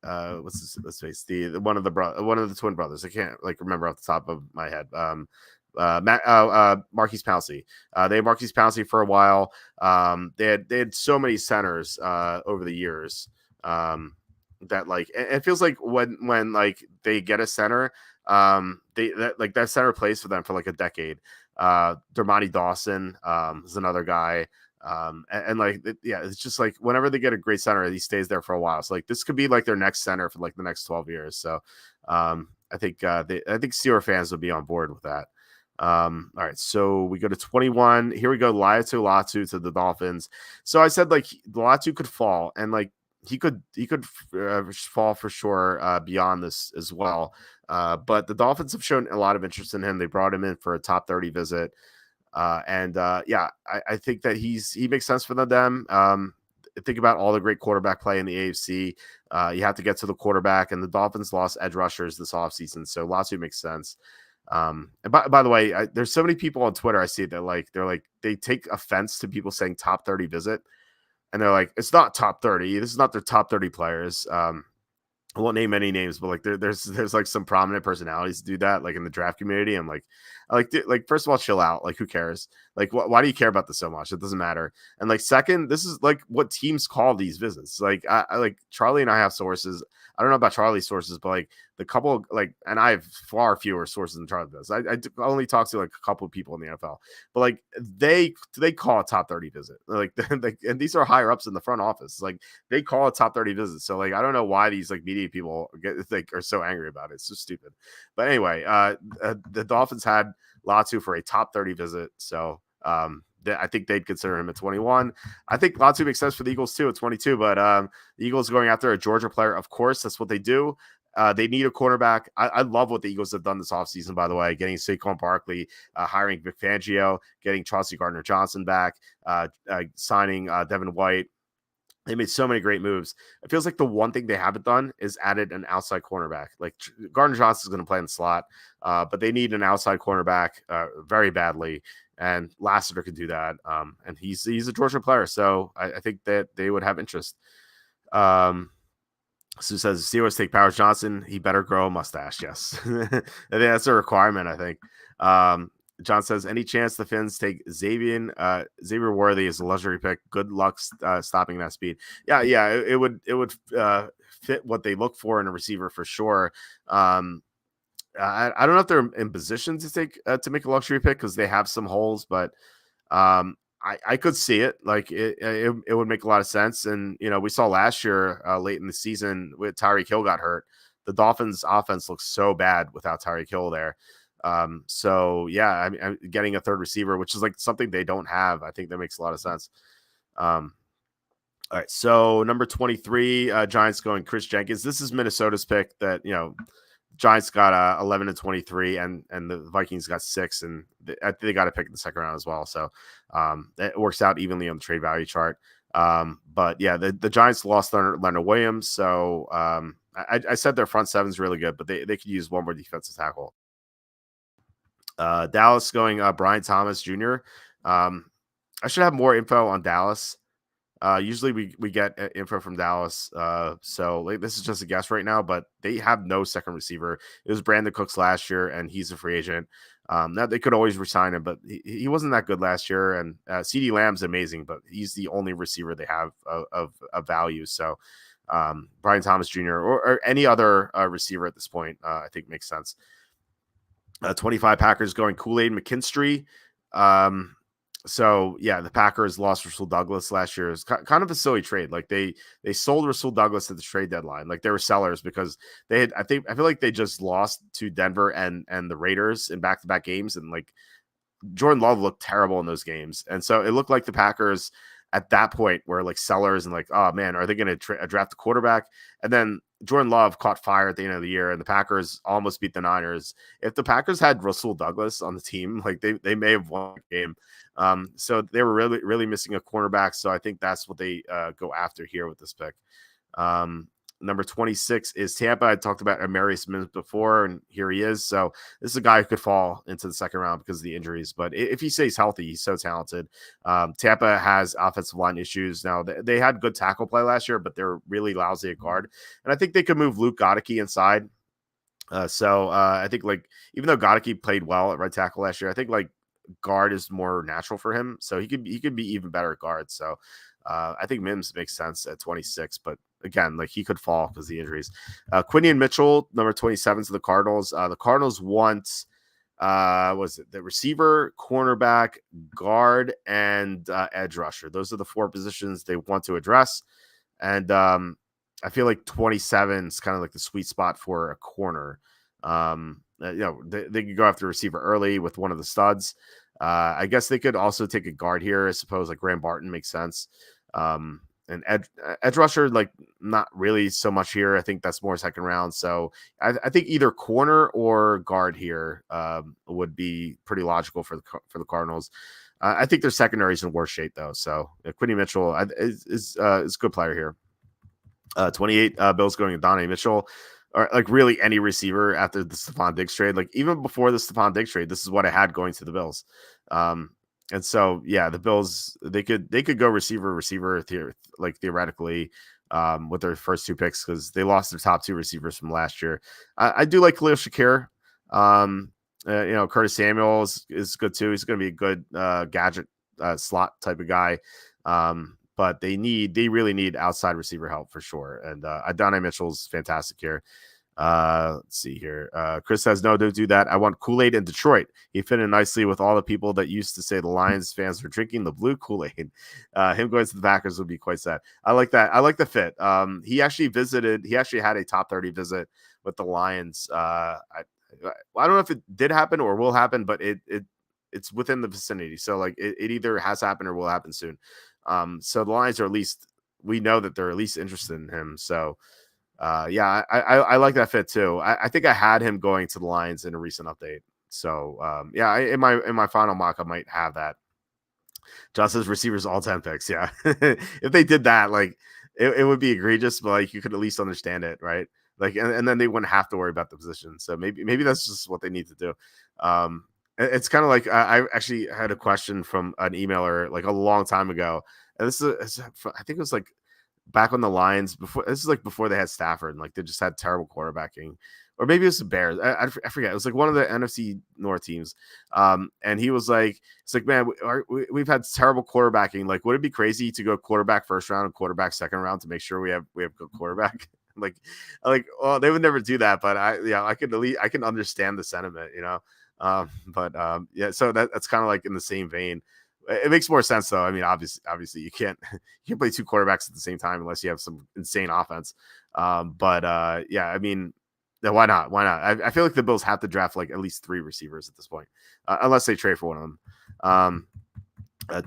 let's face one of the twin brothers. I can't like remember off the top of my head. Marquise Pouncey. They had Marquise Pouncey for a while. They had so many centers over the years that like it feels like when like they get a center, that center plays for them for like a decade. Dermontti Dawson is another guy. It's just like whenever they get a great center, he stays there for a while. So like this could be like their next center for like the next 12 years. So I think Steelers fans will be on board with that. All right, so we go to 21. Here we go, Latu to the Dolphins. So I said like Latu could fall, and like he could fall for sure beyond this as well. But the Dolphins have shown a lot of interest in him. They brought him in for a top 30 visit. I think that he makes sense for them. Think about all the great quarterback play in the AFC. You have to get to the quarterback, and the Dolphins lost edge rushers this offseason, so Latu makes sense. And by the way, there's so many people on Twitter I see that they take offense to people saying top 30 visit, and they're like, it's not top 30. This is not their top 30 players. I won't name any names, but like there's like some prominent personalities do that, like in the draft community. I'm like, like first of all, chill out. Like, who cares? Like, why do you care about this so much? It doesn't matter. And like, second, this is like what teams call these visits. Like, I like Charlie and I have sources. I don't know about Charlie's sources, but like the couple, like, and I have far fewer sources than Charlie does. I only talk to like a couple of people in the NFL, but like they call a top 30 visit. Like, and these are higher ups in the front office. Like, they call a top 30 visit. So like, I don't know why these like media people are so angry about it. It's so stupid. But anyway, the Dolphins had Latu for a top 30 visit. So I think they'd consider him at 21. I think Latu makes sense for the Eagles too at 22, but the Eagles going after a Georgia player. Of course, that's what they do. They need a quarterback. I love what the Eagles have done this offseason, by the way, getting Saquon Barkley, hiring Vic Fangio, getting Chauncey Gardner-Johnson back, signing Devin White. They made so many great moves. It feels like the one thing they haven't done is added an outside cornerback. Like, Gardner-Johnson is going to play in the slot, but they need an outside cornerback very badly. And Lassiter can do that. And he's a Georgia player, so I think that they would have interest. Sue says Steelers take Powers Johnson. He better grow a mustache. Yes, I think that's a requirement. I think. John says, any chance the Finns take Xavier Worthy as a luxury pick? Good luck stopping that speed. Yeah, it would fit what they look for in a receiver for sure. I don't know if they're in position to take to make a luxury pick because they have some holes, but I could see it. Like, it would make a lot of sense. And we saw last year late in the season with Tyreek Hill got hurt. The Dolphins' offense looks so bad without Tyreek Hill there. So yeah, I'm getting a third receiver, which is like something they don't have. I think that makes a lot of sense. All right, so number 23, Giants going Chris Jenkins. This is Minnesota's pick that Giants got 11 and 23, and the Vikings got 6, and they got a pick in the second round as well. So it works out evenly on the trade value chart. But yeah, the Giants lost Leonard Williams, so I said their front seven is really good, but they could use one more defensive tackle. Dallas going Brian Thomas Jr. I should have more info on Dallas. Usually we get info from Dallas. So this is just a guess right now, but they have no second receiver. It was Brandon Cooks last year, and he's a free agent. Now they could always resign him, but he wasn't that good last year. And CeeDee Lamb's amazing, but he's the only receiver they have of value. So Brian Thomas Jr. or any other receiver at this point, I think makes sense. 25 Packers going Kool-Aid McKinstry. So yeah, the Packers lost Rasul Douglas last year. It's kind of a silly trade. Like they sold Rasul Douglas at the trade deadline. Like, they were sellers because they had, I feel like they just lost to Denver and the Raiders in back-to-back games. And like, Jordan Love looked terrible in those games. And so it looked like the Packers at that point were like sellers and like, oh man, are they going to draft a quarterback? And then Jordan Love caught fire at the end of the year, and the Packers almost beat the Niners. If the Packers had Rasul Douglas on the team, like they may have won the game. So they were really, really missing a cornerback. So I think that's what they go after here with this pick. Number 26 is Tampa. I talked about Amarius Mims before, and here he is. So this is a guy who could fall into the second round because of the injuries. But if he stays healthy, he's so talented. Tampa has offensive line issues. Now, they had good tackle play last year, but they're really lousy at guard. And I think they could move Luke Goedeke inside. So I think, like, even though Goedeke played well at right tackle last year, I think like guard is more natural for him. So he could be even better at guard. So I think Mims makes sense at 26, but again, like, he could fall because of the injuries. Quinion Mitchell, number 27 to the Cardinals. The Cardinals want was it the receiver, cornerback, guard, and edge rusher. Those are the 4 positions they want to address. And I feel like 27 is kind of like the sweet spot for a corner. They could go after a receiver early with one of the studs. I guess they could also take a guard here. I suppose like Graham Barton makes sense. and edge rusher, like not really so much here. I think that's more second round. So I think either corner or guard here would be pretty logical for the Cardinals. I think their secondary is in worse shape though. So Quinny Mitchell is a good player here. 28 Bills going to Donnie Mitchell, or like really any receiver after the Stephon Diggs trade. Like even before the Stephon Diggs trade, this is what I had going to the Bills. And so yeah, the Bills they could go receiver like theoretically with their first two picks because they lost their top two receivers from last year. I do like Khalil Shakir. Curtis Samuel is good too. He's going to be a good gadget slot type of guy. But they really need outside receiver help for sure. And Adonai Mitchell's fantastic here. Let's see here. Chris says, no, don't do that. I want Kool-Aid in Detroit. He fit in nicely with all the people that used to say the Lions fans were drinking the blue Kool-Aid. Him going to the Packers would be quite sad. I like that. I like the fit. He actually had a top 30 visit with the Lions. I don't know if it did happen or will happen, but it's within the vicinity. So like it either has happened or will happen soon. So the Lions are we know that they're at least interested in him. So I like that fit too. I think I had him going to the Lions in a recent update. So in my final mock, I might have that. John says receivers all 10 picks. Yeah. If they did that, like it would be egregious, but like you could at least understand it, right? Like and then they wouldn't have to worry about the position. So maybe that's just what they need to do. It's kind of like I actually had a question from an emailer like a long time ago. And I think it was like back on the Lions before. This is like before they had Stafford and like they just had terrible quarterbacking, or maybe it was the Bears. I forget. It was like one of the NFC North teams. And he was like, it's like, man, we've had terrible quarterbacking. Like, would it be crazy to go quarterback first round and quarterback second round to make sure we have good quarterback? like, well, they would never do that, but I can understand the sentiment, you know. So that's kind of like in the same vein. It makes more sense though. I mean, obviously you can't play two quarterbacks at the same time unless you have some insane offense. I mean, why not? Why not? I feel like the Bills have to draft like at least 3 receivers at this point, unless they trade for one of them.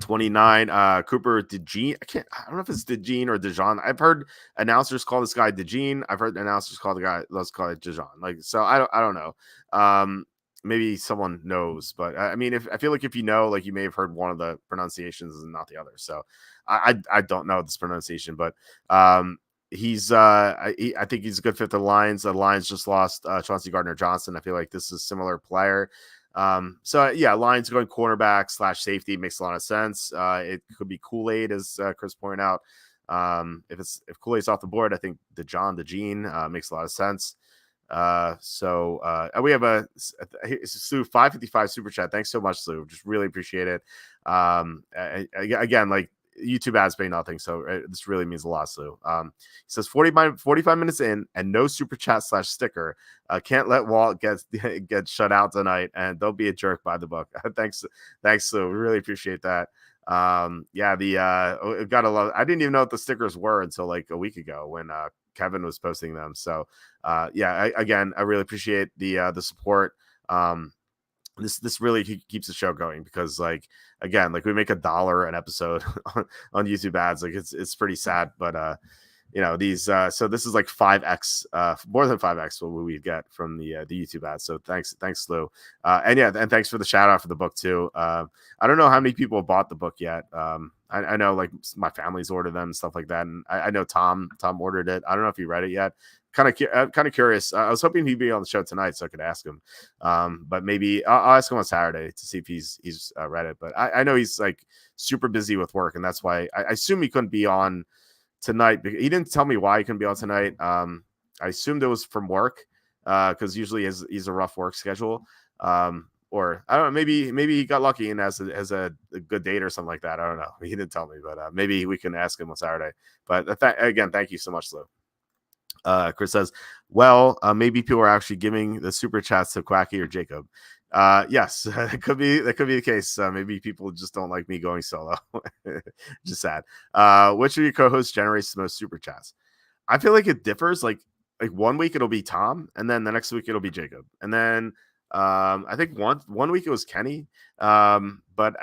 29, Cooper DeJean. I don't know if it's DeJean or DeJean. I've heard announcers call this guy DeJean. I've heard announcers call the guy, let's call it DeJean. Like, so I don't know. Maybe someone knows, but I mean, I feel like if you know, like you may have heard one of the pronunciations and not the other. So I don't know this pronunciation, but I think he's a good fit for the Lions. The Lions just lost Chauncey Gardner-Johnson. I feel like this is a similar player. Lions going cornerback / safety makes a lot of sense. It could be Kool-Aid, as Chris pointed out. If Kool-Aid's off the board, I think DeJean makes a lot of sense. We have a Sue 555 super chat. Thanks so much, Sue. Just really appreciate it. Again, like YouTube ads pay nothing, so this really means a lot, Sue. He says 45 minutes in and no super chat / sticker. Can't let Walt get shut out tonight, and don't be a jerk by the book. Thanks, Sue. We really appreciate that. Got a lot. I didn't even know what the stickers were until like a week ago when Kevin was posting them. So I really appreciate the support. This really keeps the show going because like again, like we make $1 an episode on YouTube ads. Like it's pretty sad, but these so this is like 5x more than 5x what we get from the YouTube ads. So thanks Lou. And thanks for the shout out for the book too. I don't know how many people have bought the book yet. I know like my family's ordered them and stuff like that, and I know Tom ordered it. I don't know if he read it yet. Kind of curious. I was hoping he'd be on the show tonight so I could ask him. But maybe I'll ask him on Saturday to see if he's read it. But I know he's like super busy with work, and that's why I assume he couldn't be on tonight. He didn't tell me why he couldn't be on tonight. I assumed it was from work because usually he's a rough work schedule. Or I don't know, maybe he got lucky and has a good date or something like that. I don't know. He didn't tell me, but maybe we can ask him on Saturday. But again, thank you so much, Lou. Chris says, well, maybe people are actually giving the super chats to Quacky or Jacob. Yes, that could be the case. Maybe people just don't like me going solo. Just sad. Which of your co-hosts generates the most super chats? I feel like it differs. Like 1 week it'll be Tom, and then the next week it'll be Jacob, and then I think one week it was Kenny. But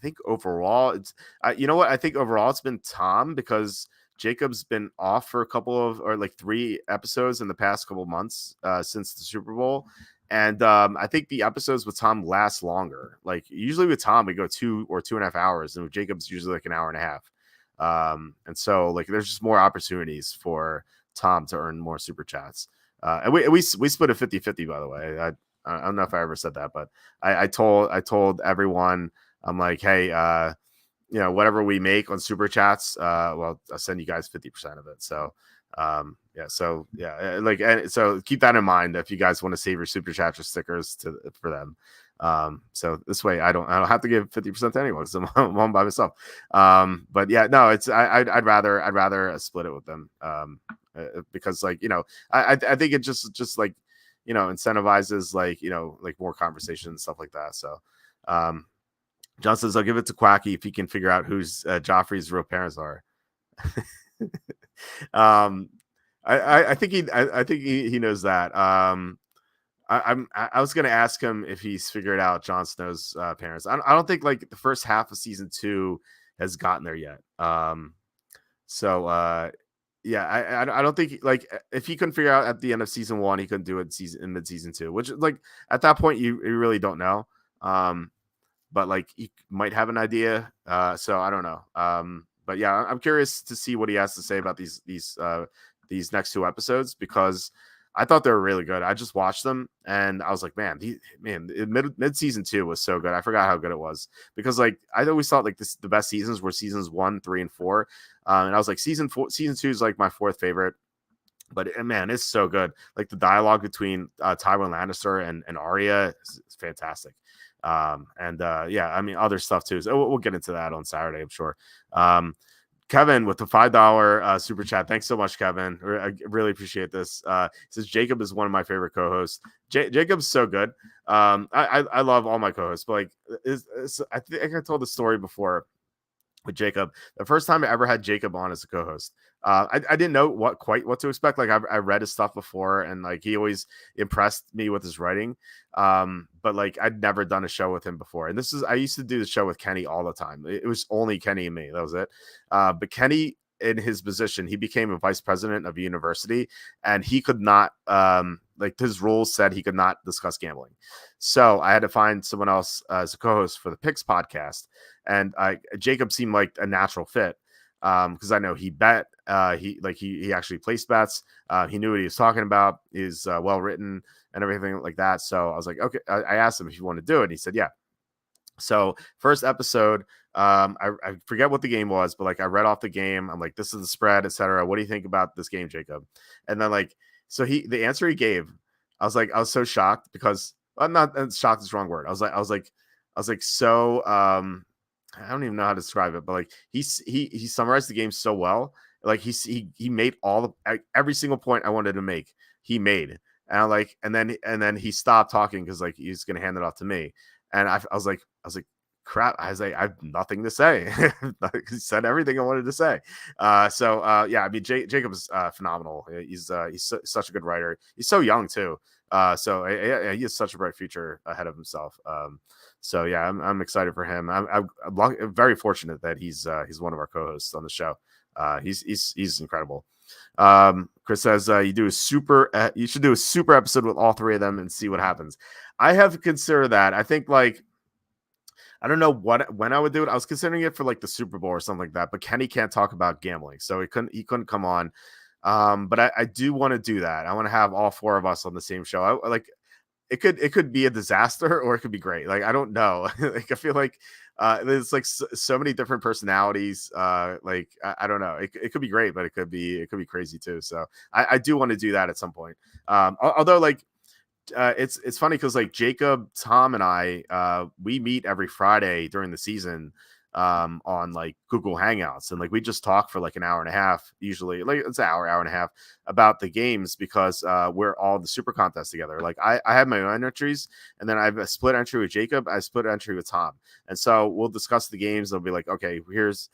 think overall it's you know what, I think overall it's been Tom, because Jacob's been off for a couple of, or like 3 episodes in the past couple of months since the Super Bowl. And I think the episodes with Tom last longer. Like usually with Tom, we go 2 or 2.5 hours, and with Jacob's usually like an hour and a half. And so like there's just more opportunities for Tom to earn more super chats. And we split a 50-50, by the way. I don't know if I ever said that, but I told everyone, I'm like, hey, whatever we make on super chats, well, I'll send you guys 50% of it. So and so keep that in mind if you guys want to save your super chats or stickers for them. So this way I don't have to give 50% to anyone, because I'm on by myself. But yeah, no, it's I'd rather split it with them, because like I think it just like incentivizes like more conversation and stuff like that. So John says, I'll give it to Quacky if he can figure out who's Joffrey's real parents are. I think he knows that. I was gonna ask him if he's figured out Jon Snow's parents. I don't think like the first half of season 2 has gotten there yet. Yeah, I don't think like if he couldn't figure out at the end of season 1, he couldn't do it in mid season 2, which like at that point you really don't know. But like you might have an idea. So I don't know. But yeah, I'm curious to see what he has to say about these next 2 episodes, because I thought they were really good. I just watched them and I was like, man, mid season 2 was so good. I forgot how good it was, because like I always thought like the best seasons were seasons 1, 3, and 4. And I was like, season 2 is like my 4th favorite. But man, it's so good. Like the dialogue between Tywin Lannister and Arya is fantastic. Yeah, I mean other stuff too. So we'll get into that on Saturday, I'm sure. Kevin with the $5 super chat. Thanks so much, Kevin. I really appreciate this. He says Jacob is one of my favorite co-hosts. Jacob's so good. I love all my co-hosts, but like I think I told the story before with Jacob. The first time I ever had Jacob on as a co-host, I didn't know what to expect. Like I read his stuff before, and like he always impressed me with his writing. But like I'd never done a show with him before. And I used to do the show with Kenny all the time. It was only Kenny and me. That was it. But Kenny, in his position, he became a vice president of a university, and he could not like his rules said he could not discuss gambling. So I had to find someone else as a co-host for the Picks podcast. And Jacob seemed like a natural fit, because I know he bet. He actually placed bets. He knew what he was talking about. He's well written and everything like that. So I was like, okay. I asked him if he wanted to do it, and he said, yeah. So first episode, I forget what the game was, but like I read off the game. I'm like, this is the spread, etc. What do you think about this game, Jacob? And then like, so the answer he gave, I was so shocked, because I'm not shocked is the wrong word. I was like so I don't even know how to describe it, but like he summarized the game so well. Like he made every single point I wanted to make. He made, and I like, and then he stopped talking because like he's gonna hand it off to me, and I was like, crap. I was like, I have nothing to say. He said everything I wanted to say. Yeah, I mean, Jacob is phenomenal. He's such a good writer. He's so young too. He has such a bright future ahead of himself. So yeah, I'm excited for him. I'm very fortunate that he's one of our co-hosts on the show. He's incredible. Chris says you should do a super episode with all 3 of them and see what happens. I have considered that. I think like I don't know when I would do it. I was considering it for like the Super Bowl or something like that, but Kenny can't talk about gambling, so he couldn't come on. But I do want to do that. I want to have all 4 of us on the same show. It could be a disaster or it could be great. Like I don't know. Like I feel like there's like so many different personalities. Like I don't know. It could be great, but it could be crazy too. So I do want to do that at some point. Although like it's funny because like Jacob, Tom, and I we meet every Friday during the season on like Google Hangouts, and like we just talk for like an hour and a half, usually like it's an hour and a half about the games, because we're all the super contest together. Like I have my own entries, and then I have a split entry with Jacob, I split entry with Tom, and so we'll discuss the games. They'll be like, okay, here's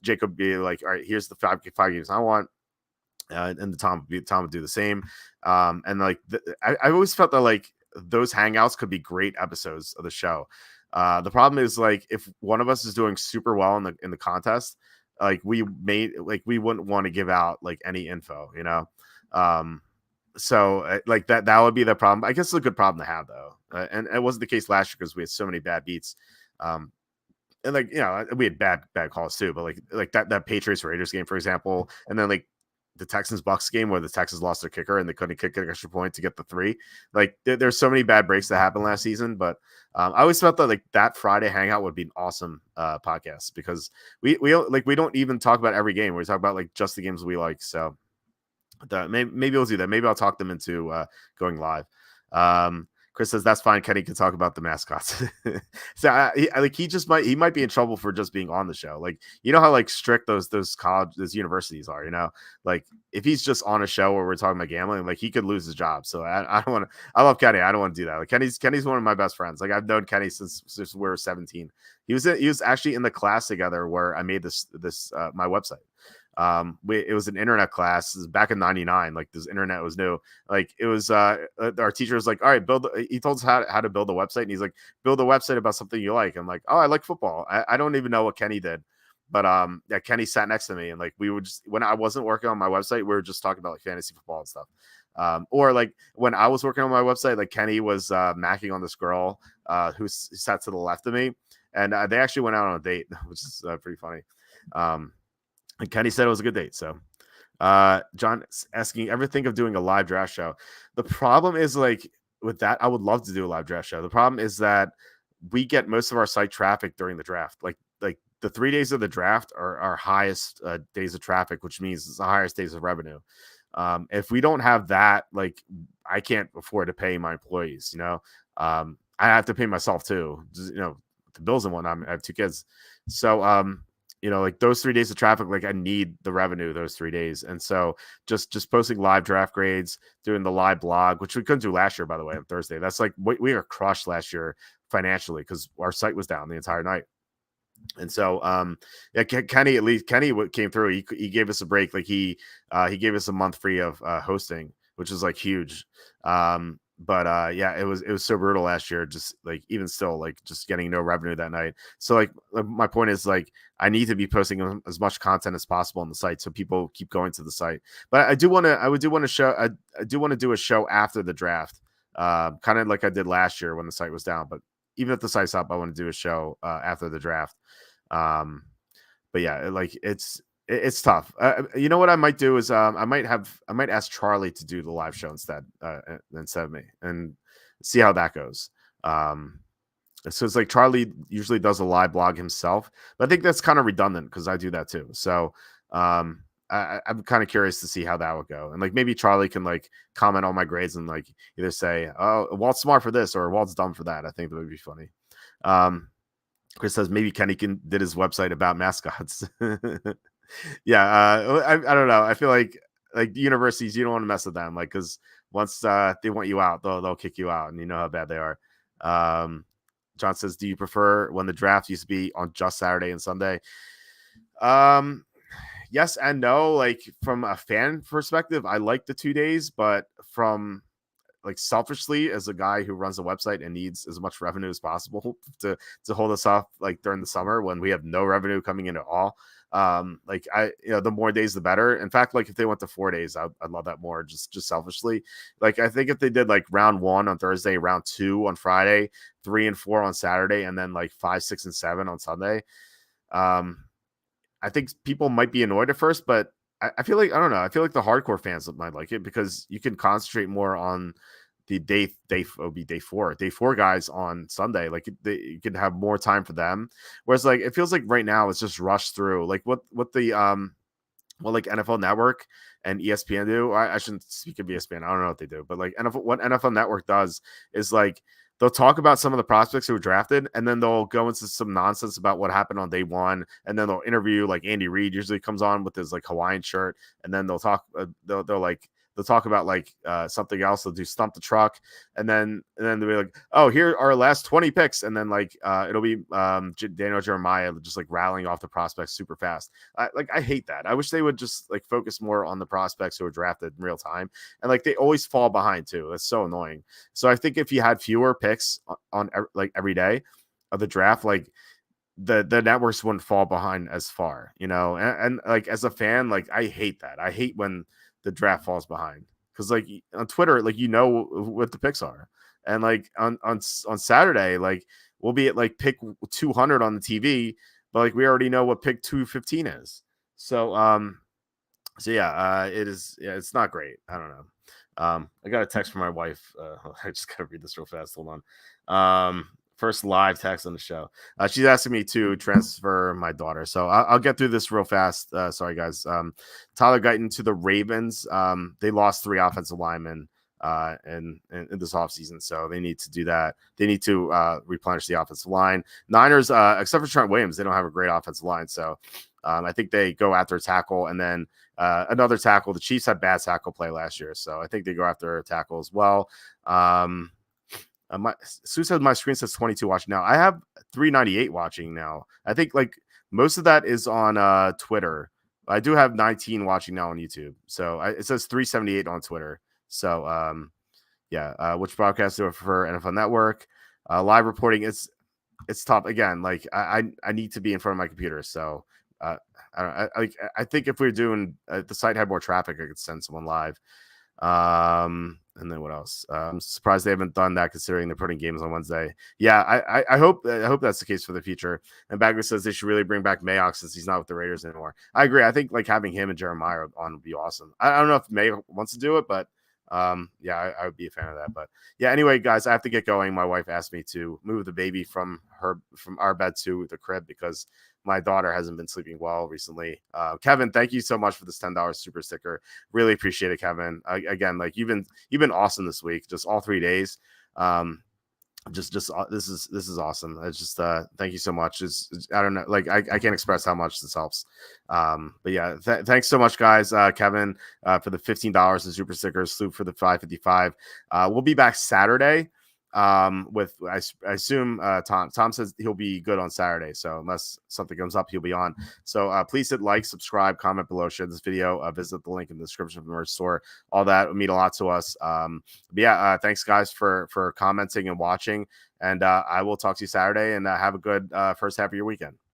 Jacob be like, all right, here's the five games I want. And the Tom would do the same. And like I always felt that like those hangouts could be great episodes of the show. The problem is like if one of us is doing super well in the contest, like we wouldn't want to give out like any info, you know. Um, so like that would be the problem. I guess it's a good problem to have though, and it wasn't the case last year because we had so many bad beats. Um, and like we had bad calls too, but like that Patriots Raiders game, for example, and then like the Texans Bucks game where the Texans lost their kicker and they couldn't kick an extra point to get the 3. Like there's so many bad breaks that happened last season, but I always felt that like that Friday hangout would be an awesome podcast because we don't even talk about every game. We talk about like just the games we like. So maybe we'll do that. Maybe I'll talk them into going live. Chris says that's fine. Kenny can talk about the mascots. So he might be in trouble for just being on the show. Like you know how like strict those universities are. You know, like if he's just on a show where we're talking about gambling, like he could lose his job. So I don't want to. I love Kenny. I don't want to do that. Like Kenny's one of my best friends. Like I've known Kenny since we were 17. He was actually in the class together where I made this my website. It was an internet class. This was back in '99. Like this internet was new. Like it was our teacher was like, all right, he told us how to build a website, and he's like, build a website about something you like. I'm like, oh, I like football. I don't even know what Kenny did, but yeah, Kenny sat next to me, and like we would just when I wasn't working on my website, we were just talking about like fantasy football and stuff. Or like when I was working on my website, like Kenny was macking on this girl who sat to the left of me, and they actually went out on a date, which is pretty funny. And Kenny said it was a good date. So John asking, ever think of doing a live draft show? The problem is like with that, I would love to do a live draft show. The problem is that we get most of our site traffic during the draft. Like the 3 days of the draft are our highest days of traffic, which means it's the highest days of revenue. If we don't have that, like I can't afford to pay my employees, you know. I have to pay myself too, just, you know, the bills and whatnot. I have 2 kids. So you know, like those 3 days of traffic, like I need the revenue those 3 days. And so just posting live draft grades, doing the live blog, which we couldn't do last year, by the way, on Thursday. That's like we were crushed last year financially because our site was down the entire night. And so yeah, Kenny came through. He gave us a break. Like he gave us a month free of hosting, which is like huge. But yeah, it was so brutal last year, just like even still like just getting no revenue that night. So like my point is like I need to be posting as much content as possible on the site so people keep going to the site. But I do want to do a show after the draft, kind of like I did last year when the site was down. But even if the site's up, I want to do a show after the draft. But yeah, like it's tough. You know what I might do is I might ask Charlie to do the live show instead of me and see how that goes. So it's like Charlie usually does a live blog himself, but I think that's kind of redundant because I do that too. So I'm kind of curious to see how that would go, and like maybe Charlie can like comment on my grades and like either say, "Oh, Walt's smart for this" or "Walt's dumb for that." I think that would be funny. Chris says maybe Kenny did his website about mascots. Yeah, I don't know. I feel like universities, you don't want to mess with them, like because once they want you out, they'll kick you out, and you know how bad they are. John says, do you prefer when the draft used to be on just Saturday and Sunday? Yes and no. Like from a fan perspective, I like the 2 days, but from like selfishly as a guy who runs a website and needs as much revenue as possible to hold us off like during the summer when we have no revenue coming in at all, like the more days the better. In fact, like if they went to 4 days, I'd love that more, just selfishly. Like I think if they did like round 1 on Thursday, round 2 on Friday, 3 and 4 on Saturday, and then like 5, 6, and 7 on Sunday, I think people might be annoyed at first, but I feel like, I don't know. I feel like the hardcore fans might like it because you can concentrate more on the would be day 4 guys on Sunday. Like you can have more time for them. Whereas like, it feels like right now it's just rushed through. Like what the, like NFL Network and ESPN do. I shouldn't speak of ESPN. I don't know what they do, but like what NFL Network does is like, they'll talk about some of the prospects who were drafted, and then they'll go into some nonsense about what happened on day 1. And then they'll interview like Andy Reid usually comes on with his like Hawaiian shirt. And then they'll talk, they'll talk about like something else. They'll do stump the truck. And then they'll be like, oh, here are our last 20 picks. And then like, it'll be Daniel Jeremiah just like rattling off the prospects super fast. I hate that. I wish they would just like focus more on the prospects who are drafted in real time. And like, they always fall behind too. That's so annoying. So I think if you had fewer picks on like every day, of the draft, like the networks wouldn't fall behind as far, and like as a fan, like I hate that. I hate when the draft falls behind because like on Twitter, like what the picks are, and like on Saturday, like we'll be at like pick 200 on the TV, but like we already know what pick 215 is. So yeah, it is. Yeah, it's not great. I don't know. I got a text from my wife. I just gotta read this real fast. Hold on. First live text on the show. She's asking me to transfer my daughter, so I'll get through this real fast. Sorry, guys. Tyler Guyton to the Ravens. They lost 3 offensive linemen in this offseason, so they need to do that. They need to replenish the offensive line. Niners, except for Trent Williams, they don't have a great offensive line, so I think they go after a tackle and then another tackle. The Chiefs had bad tackle play last year, so I think they go after a tackle as well. Sue said my screen says 22 watching now. I have 398 watching now. I think like most of that is on Twitter. I do have 19 watching now on YouTube, so it says 378 on Twitter. So yeah, which broadcast do I prefer? NFL Network, live reporting. It's tough again. Like I need to be in front of my computer, so. I think if we we're doing the site had more traffic, I could send someone live. And then what else? I'm surprised they haven't done that considering they're putting games on Wednesday. Yeah, I hope that's the case for the future. And Bagley says they should really bring back Mayock since he's not with the Raiders anymore. I agree. I think like having him and Jeremiah on would be awesome. I don't know if May wants to do it, but yeah, I would be a fan of that. But yeah, anyway, guys, I have to get going. My wife asked me to move the baby from our bed to the crib because my daughter hasn't been sleeping well recently. Kevin, thank you so much for this $10 super sticker. Really appreciate it, Kevin. Again, like you've been awesome this week, just all 3 days. Just this is awesome. It's just thank you so much. I don't know, like I can't express how much this helps. But yeah, thanks so much, guys. Kevin for the $15 in super stickers, Sloop for the 555. We'll be back Saturday. With I assume Tom says he'll be good on Saturday, so unless something comes up, he'll be on. So please hit like, subscribe, comment below, share this video, visit the link in the description of the merch store. All that would mean a lot to us. But yeah, thanks guys for commenting and watching, and I will talk to you Saturday, and have a good first half of your weekend.